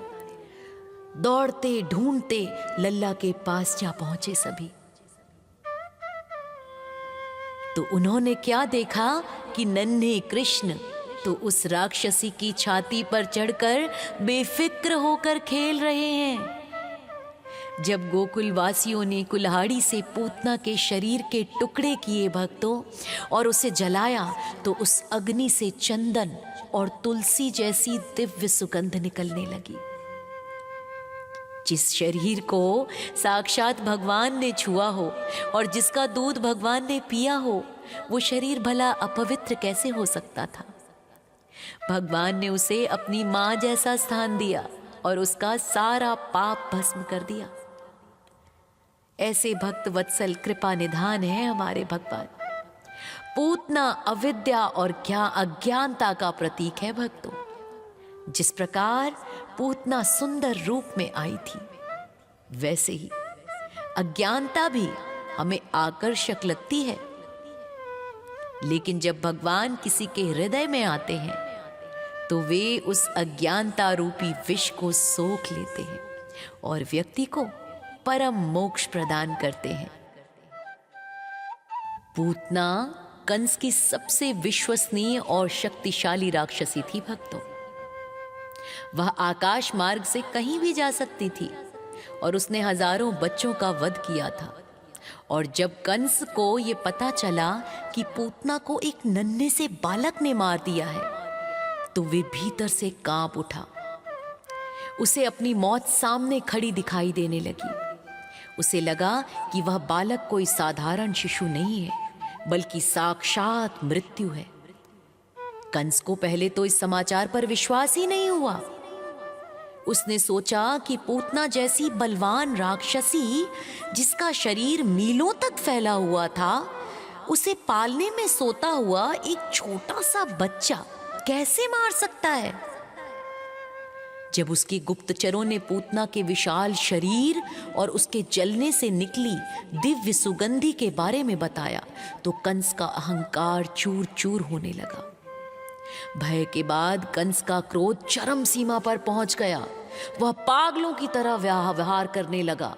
दौड़ते ढूंढते लल्ला के पास जा पहुंचे सभी। तो उन्होंने क्या देखा कि नन्हे कृष्ण तो उस राक्षसी की छाती पर चढ़कर बेफिक्र होकर खेल रहे हैं। जब गोकुल वासियों ने कुल्हाड़ी से पूतना के शरीर के टुकड़े किए भक्तों और उसे जलाया, तो उस अग्नि से चंदन और तुलसी जैसी दिव्य सुगंध निकलने लगी। जिस शरीर को साक्षात भगवान ने छुआ हो और जिसका दूध भगवान ने पिया हो, वो शरीर भला अपवित्र कैसे हो सकता था। भगवान ने उसे अपनी मां जैसा स्थान दिया और उसका सारा पाप भस्म कर दिया। ऐसे भक्त वत्सल कृपा निधान है हमारे भगवान। पूतना अविद्या और अज्ञानता का प्रतीक है भक्तों। जिस प्रकार पूतना सुंदर रूप में आई थी, वैसे ही अज्ञानता भी हमें आकर्षक लगती है। लेकिन जब भगवान किसी के हृदय में आते हैं, तो वे उस अज्ञानता रूपी विष को सोख लेते हैं और व्यक्ति को परम मोक्ष प्रदान करते हैं। पूतना कंस की सबसे विश्वसनीय और शक्तिशाली राक्षसी थी भक्तों। वह आकाश मार्ग से कहीं भी जा सकती थी और उसने हजारों बच्चों का वध किया था। और जब कंस को यह पता चला कि पूतना को एक नन्हे से बालक ने मार दिया है, तो वे भीतर से कांप उठा। उसे अपनी मौत सामने खड़ी दिखाई देने लगी। उसे लगा कि वह बालक कोई साधारण शिशु नहीं है, बल्कि साक्षात मृत्यु है। कंस को पहले तो इस समाचार पर विश्वास ही नहीं हुआ। उसने सोचा कि पूतना जैसी बलवान राक्षसी, जिसका शरीर मीलों तक फैला हुआ था, उसे पालने में सोता हुआ एक छोटा सा बच्चा कैसे मार सकता है। जब उसके गुप्तचरों ने पूतना के विशाल शरीर और उसके जलने से निकली दिव्य सुगंधि के बारे में बताया, तो कंस का अहंकार चूर चूर होने लगा। भय के बाद कंस का क्रोध चरम सीमा पर पहुंच गया। वह पागलों की तरह व्यवहार करने लगा।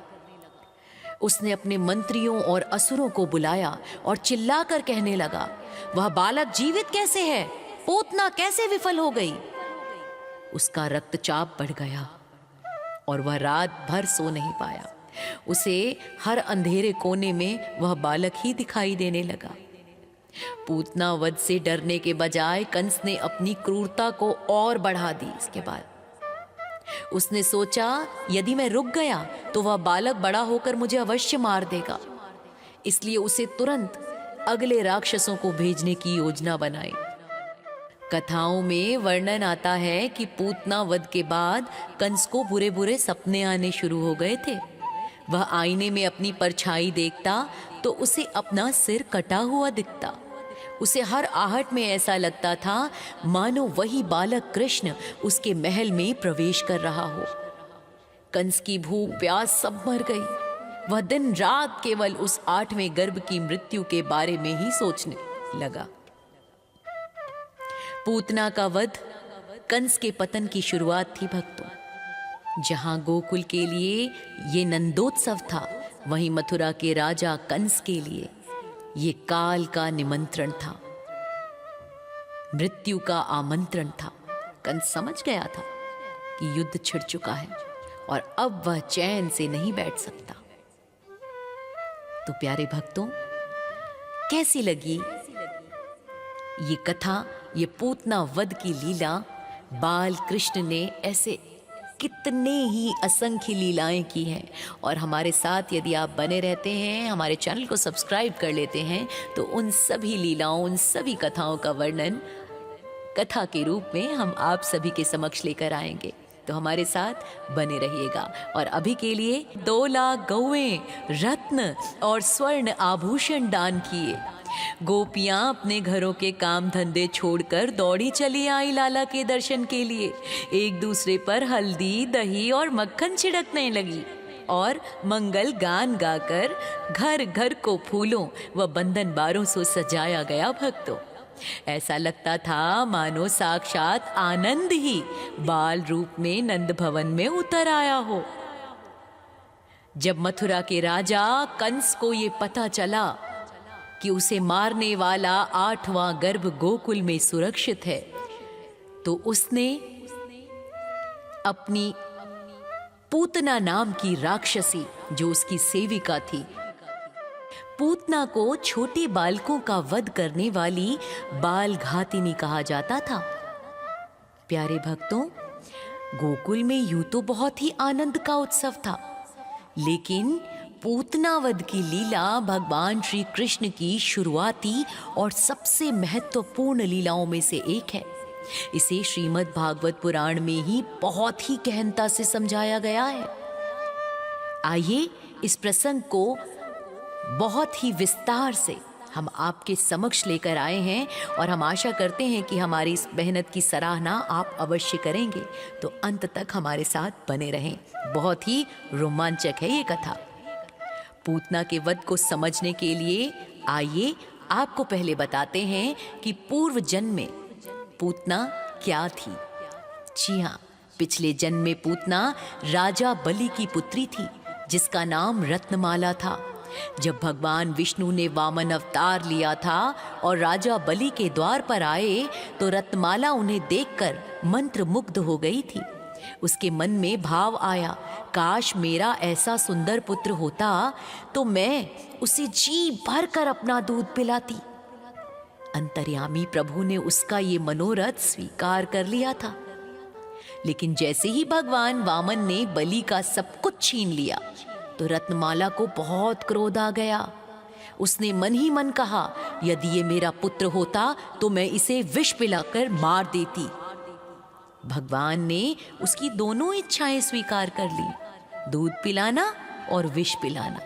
उसने अपने मंत्रियों और असुरों को बुलाया और चिल्लाकर कहने लगा, वह बालक जीवित कैसे है? पूतना कैसे विफल हो गई? उसका रक्तचाप बढ़ गया और वह रात भर सो नहीं पाया। उसे हर अंधेरे कोने में वह बालक ही दिखाई देने लगा। पूतना वध से डरने के बजाय कंस ने अपनी क्रूरता को और बढ़ा दी। इसके बाद उसने सोचा, यदि मैं रुक गया तो वह बालक बड़ा होकर मुझे अवश्य मार देगा। इसलिए उसे तुरंत अगले राक्षसों को भेजने की योजना बनाई। कथाओं में वर्णन आता है कि पूतना वध के बाद कंस को बुरे बुरे सपने आने शुरू हो गए थे। वह आईने में अपनी परछाई देखता तो उसे अपना सिर कटा हुआ दिखता। उसे हर आहट में ऐसा लगता था मानो वही बालक कृष्ण उसके महल में प्रवेश कर रहा हो। कंस की भूख प्यास सब मर गई। वह दिन रात केवल उस 8वें गर्भ की मृत्यु के बारे में ही सोचने लगा। पूतना का वध कंस के पतन की शुरुआत थी भक्तों। जहां गोकुल के लिए ये नंदोत्सव था, वहीं मथुरा के राजा कंस के लिए ये काल का निमंत्रण था, मृत्यु का आमंत्रण था। कंस समझ गया था कि युद्ध छिड़ चुका है और अब वह चैन से नहीं बैठ सकता। तो प्यारे भक्तों, कैसी लगी ये कथा, ये पूतना वध की लीला? बाल कृष्ण ने ऐसे कितने ही असंख्य लीलाएं की हैं। और हमारे साथ यदि आप बने रहते हैं, हमारे चैनल को सब्सक्राइब कर लेते हैं, तो उन सभी लीलाओं, उन सभी कथाओं का वर्णन कथा के रूप में हम आप सभी के समक्ष लेकर आएंगे। तो हमारे साथ बने रहिएगा। और अभी के लिए 2 लाख गौएं, रत्न और स्वर्ण आभूषण दान किए। गोपियां अपने घरों के काम धंधे छोड़कर दौड़ी चली आई लाला के दर्शन के लिए। एक दूसरे पर हल्दी, दही और मक्खन छिड़कने लगी और मंगल गान गाकर घर घर को फूलों व बंधन बारों से सजाया गया। भक्तों, ऐसा लगता था मानो साक्षात आनंद ही बाल रूप में नंद भवन में उतर आया हो। जब मथुरा के राजा कंस को ये पता चला कि उसे मारने वाला 8वां गर्भ गोकुल में सुरक्षित है, तो उसने अपनी पूतना नाम की राक्षसी, जो उसकी सेविका थी, पूतना को छोटे बालकों का वध करने वाली बाल घातिनी कहा जाता था। प्यारे भक्तों, गोकुल में यूं तो बहुत ही आनंद का उत्सव था, लेकिन पूतना वध की लीला भगवान श्री कृष्ण की शुरुआती और सबसे महत्वपूर्ण लीलाओं में से एक है। इसे श्रीमद् भागवत पुराण में ही बहुत ही गहनता से समझाया गया है। आइए इस प्रसंग को बहुत ही विस्तार से हम आपके समक्ष लेकर आए हैं और हम आशा करते हैं कि हमारी इस मेहनत की सराहना आप अवश्य करेंगे। तो अंत तक हमारे साथ बने रहें। बहुत ही रोमांचक है ये कथा। पूतना के वध को समझने के लिए आइए आपको पहले बताते हैं कि पूर्व जन्म में पूतना क्या थी। जी हाँ, पिछले जन्म में पूतना राजा बलि की पुत्री थी, जिसका नाम रत्नमाला था। जब भगवान विष्णु ने वामन अवतार लिया था और राजा बलि के द्वार पर आए, तो रत्नमाला उन्हें देखकर मंत्रमुग्ध हो गई थी। उसके मन में भाव आया, काश मेरा ऐसा सुंदर पुत्र होता तो मैं उसे जी भर कर अपना दूध पिलाती। अंतर्यामी प्रभु ने उसका ये मनोरथ स्वीकार कर लिया था। लेकिन जैसे ही भगवान वामन ने बलि का सब कुछ छीन लिया, तो रत्नमाला को बहुत क्रोध आ गया। उसने मन ही मन कहा, यदि ये मेरा पुत्र होता तो मैं इसे विष पिलाकर मार देती। भगवान ने उसकी दोनों इच्छाएं स्वीकार कर ली, दूध पिलाना और विष पिलाना।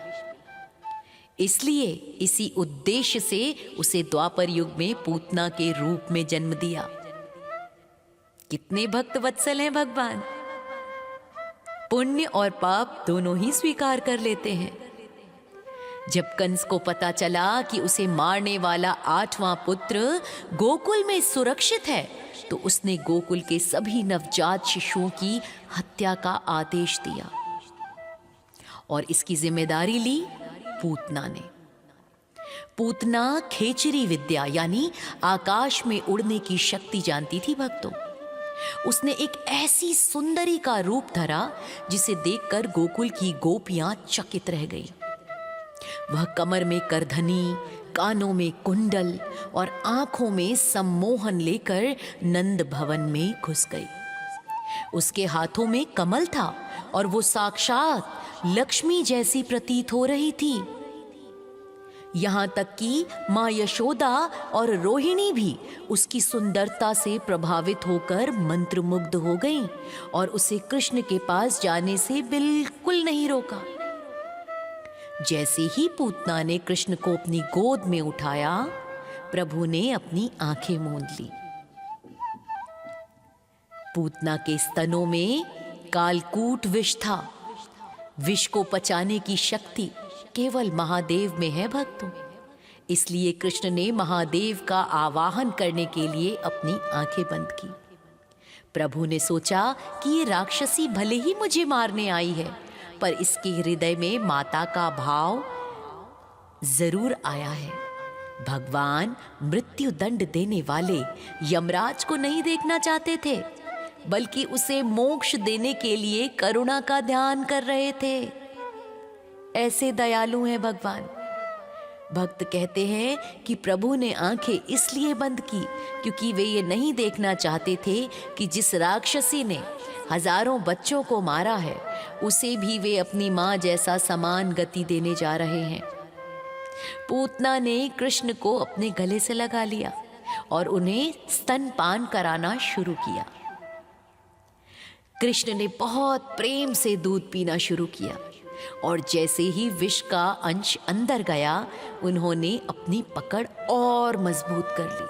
इसलिए इसी उद्देश्य से उसे द्वापर युग में पूतना के रूप में जन्म दिया। कितने भक्त वत्सल हैं भगवान, पुण्य और पाप दोनों ही स्वीकार कर लेते हैं। जब कंस को पता चला कि उसे मारने वाला 8वां पुत्र गोकुल में सुरक्षित है, तो उसने गोकुल के सभी नवजात शिशुओं की हत्या का आदेश दिया और इसकी जिम्मेदारी ली पूतना ने। पूतना खेचरी विद्या यानी आकाश में उड़ने की शक्ति जानती थी। भक्तों, उसने एक ऐसी सुंदरी का रूप धरा जिसे देखकर गोकुल की गोपियां चकित रह गई। वह कमर में करधनी, कानों में कुंडल और आंखों में सम्मोहन लेकर नंद भवन में घुस गई। उसके हाथों में कमल था और वो साक्षात लक्ष्मी जैसी प्रतीत हो रही थी। यहां तक कि मां यशोदा और रोहिणी भी उसकी सुंदरता से प्रभावित होकर मंत्रमुग्ध हो गईं और उसे कृष्ण के पास जाने से बिल्कुल नहीं रोका। जैसे ही पूतना ने कृष्ण को अपनी गोद में उठाया, प्रभु ने अपनी आंखें मूंद ली। पूतना के स्तनों में कालकूट विष था। विष को पचाने की शक्ति केवल महादेव में है भक्तों। इसलिए कृष्ण ने महादेव का आवाहन करने के लिए अपनी आंखें बंद की। प्रभु ने सोचा कि ये राक्षसी भले ही मुझे मारने आई है, पर इसके हृदय में माता का भाव जरूर आया है। भगवान मृत्यु दंड देने वाले यमराज को नहीं देखना चाहते थे, बल्कि उसे मोक्ष देने के लिए करुणा का ध्यान कर रहे थे। ऐसे दयालु हैं भगवान। भक्त कहते हैं कि प्रभु ने आंखें इसलिए बंद की क्योंकि वे ये नहीं देखना चाहते थे कि जिस राक्षसी ने हजारों बच्चों को मारा है उसे भी वे अपनी माँ जैसा समान गति देने जा रहे हैं। पूतना ने कृष्ण को अपने गले से लगा लिया और उन्हें स्तनपान कराना शुरू किया। कृष्ण ने बहुत प्रेम से दूध पीना शुरू किया और जैसे ही विष का अंश अंदर गया उन्होंने अपनी पकड़ और मजबूत कर ली।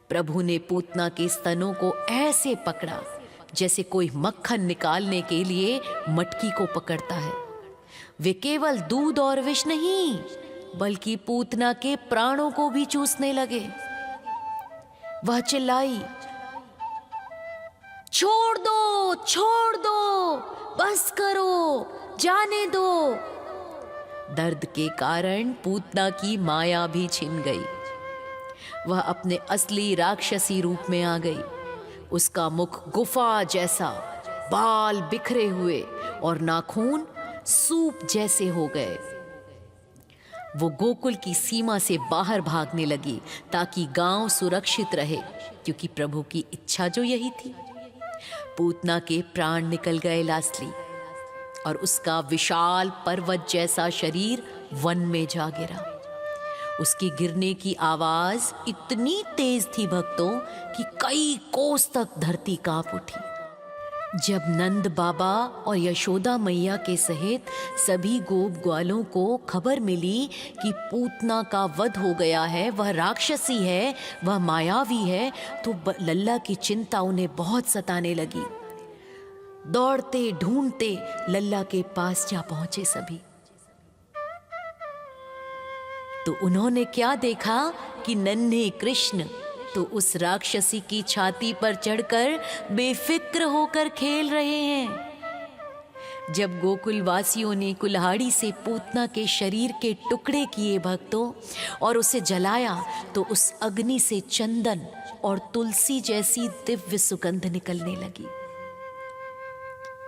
प्रभु ने पूतना के स्तनों को ऐसे पकड़ा जैसे कोई मक्खन निकालने के लिए मटकी को पकड़ता है। वे केवल दूध और विष नहीं बल्कि पूतना के प्राणों को भी चूसने लगे। वह चिल्लाई, छोड़ दो, छोड़ दो, बस करो, जाने दो। दर्द के कारण पूतना की माया भी छिन गई। वह अपने असली राक्षसी रूप में आ गई। उसका मुख गुफा जैसा, बाल बिखरे हुए और नाखून सूप जैसे हो गए। वो गोकुल की सीमा से बाहर भागने लगी ताकि गांव सुरक्षित रहे, क्योंकि प्रभु की इच्छा जो यही थी। पूतना के प्राण निकल गए लास्ली और उसका विशाल पर्वत जैसा शरीर वन में जा गिरा। उसकी गिरने की आवाज इतनी तेज थी भक्तों कि कई कोस तक धरती कांप उठी। जब नंद बाबा और यशोदा मैया के सहित सभी गोप ग्वालों को खबर मिली कि पूतना का वध हो गया है, वह राक्षसी है, वह मायावी है, तो लल्ला की चिंता उन्हें बहुत सताने लगी। दौड़ते ढूंढते लल्ला के पास जा पहुंचे सभी। तो उन्होंने क्या देखा कि नन्हे कृष्ण तो उस राक्षसी की छाती पर चढ़कर बेफिक्र होकर खेल रहे हैं। जब गोकुल वासियों ने कुल्हाड़ी से पूतना के शरीर के टुकड़े किए भक्तों और उसे जलाया तो उस अग्नि से चंदन और तुलसी जैसी दिव्य सुगंध निकलने लगी।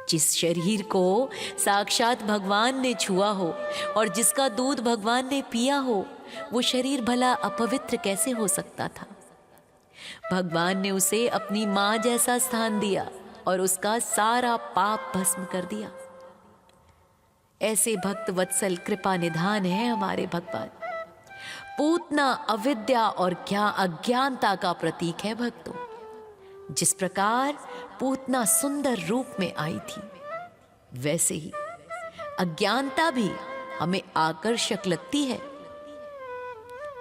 जिस शरीर को साक्षात भगवान ने छुआ हो और जिसका दूध भगवान ने पिया हो, वो शरीर भला अपवित्र कैसे हो सकता था। भगवान ने उसे अपनी मां जैसा स्थान दिया और उसका सारा पाप भस्म कर दिया। ऐसे भक्त वत्सल कृपा निधान है हमारे भगवान। पूतना अविद्या और अज्ञानता का प्रतीक है भक्तों। जिस प्रकार पूतना सुंदर रूप में आई थी, वैसे ही अज्ञानता भी हमें आकर्षक लगती है।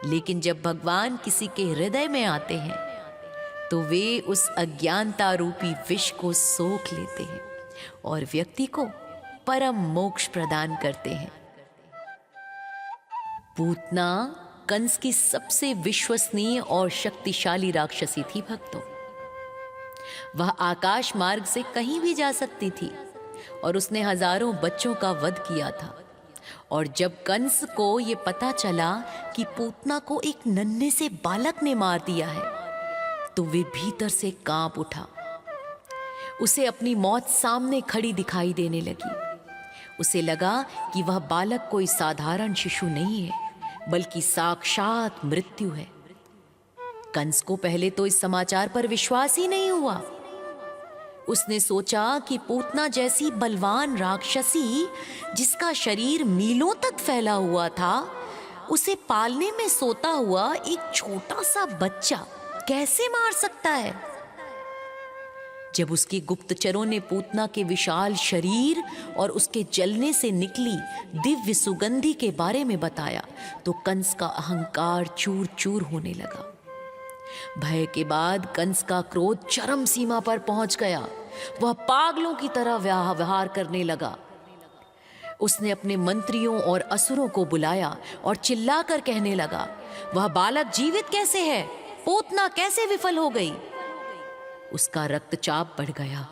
लेकिन जब भगवान किसी के हृदय में आते हैं तो वे उस अज्ञानता रूपी विष को सोख लेते हैं और व्यक्ति को परम मोक्ष प्रदान करते हैं। पूतना कंस की सबसे विश्वसनीय और शक्तिशाली राक्षसी थी भक्तों। वह आकाश मार्ग से कहीं भी जा सकती थी और उसने हजारों बच्चों का वध किया था। और जब कंस को यह पता चला कि पूतना को एक नन्हे से बालक ने मार दिया है, तो वे भीतर से कांप उठा। उसे अपनी मौत सामने खड़ी दिखाई देने लगी। उसे लगा कि वह बालक कोई साधारण शिशु नहीं है, बल्कि साक्षात मृत्यु है। कंस को पहले तो इस समाचार पर विश्वास ही नहीं हुआ। उसने सोचा कि पूतना जैसी बलवान राक्षसी, जिसका शरीर मीलों तक फैला हुआ था, उसे पालने में सोता हुआ एक छोटा सा बच्चा कैसे मार सकता है। जब उसके गुप्तचरों ने पूतना के विशाल शरीर और उसके जलने से निकली दिव्य सुगंधि के बारे में बताया, तो कंस का अहंकार चूर चूर होने लगा। भय के बाद कंस का क्रोध चरम सीमा पर पहुंच गया। वह पागलों की तरह व्यवहार करने लगा। उसने अपने मंत्रियों और असुरों को बुलाया और चिल्लाकर कहने लगा, वह बालक जीवित कैसे है? पूतना कैसे विफल हो गई? उसका रक्तचाप बढ़ गया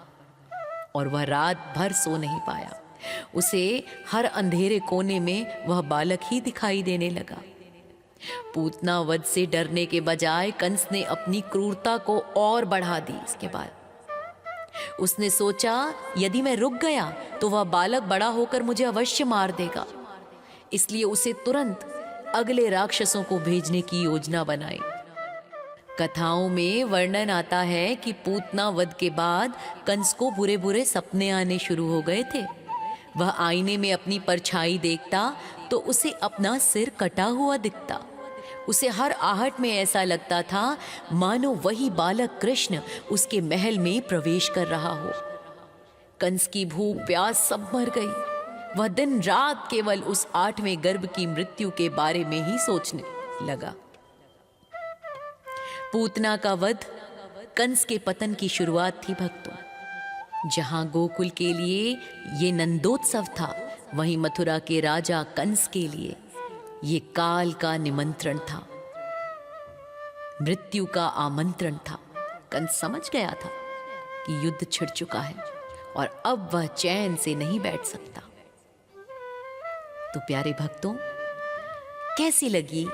और वह रात भर सो नहीं पाया। उसे हर अंधेरे कोने में वह बालक ही दिखाई देने लगा। पूतना वध से डरने के बजाय कंस ने अपनी क्रूरता को और बढ़ा दी। इसके बाद उसने सोचा, यदि मैं रुक गया तो वह बालक बड़ा होकर मुझे अवश्य मार देगा। इसलिए उसे तुरंत अगले राक्षसों को भेजने की योजना बनाई। कथाओं में वर्णन आता है कि पूतना वध के बाद कंस को बुरे बुरे सपने आने शुरू हो गए थे। वह आईने में अपनी परछाई देखता तो उसे अपना सिर कटा हुआ दिखता। उसे हर आहट में ऐसा लगता था मानो वही बालक कृष्ण उसके महल में प्रवेश कर रहा हो। कंस की भूख प्यास सब मर गई। वह दिन रात केवल उस 8वें गर्भ की मृत्यु के बारे में ही सोचने लगा। पूतना का वध कंस के पतन की शुरुआत थी भक्तों। जहां गोकुल के लिए ये नंदोत्सव था, वहीं मथुरा के राजा कंस के लिए ये काल का निमंत्रण था, मृत्यु का आमंत्रण था। कंस समझ गया था कि युद्ध छिड़ चुका है और अब वह चैन से नहीं बैठ सकता। तो प्यारे भक्तों, कैसी लगी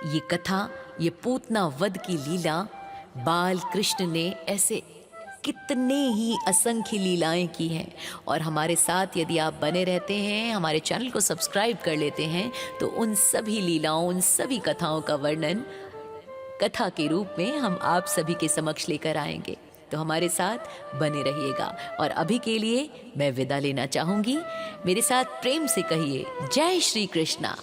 ये कथा, ये पूतना वध की लीला? बाल कृष्ण ने ऐसे कितने ही असंख्य लीलाएं की हैं। और हमारे साथ यदि आप बने रहते हैं, हमारे चैनल को सब्सक्राइब कर लेते हैं, तो उन सभी लीलाओं, उन सभी कथाओं का वर्णन कथा के रूप में हम आप सभी के समक्ष लेकर आएंगे। तो हमारे साथ बने रहिएगा। और अभी के लिए मैं विदा लेना चाहूंगी। मेरे साथ प्रेम से कहिए, जय श्री कृष्णा।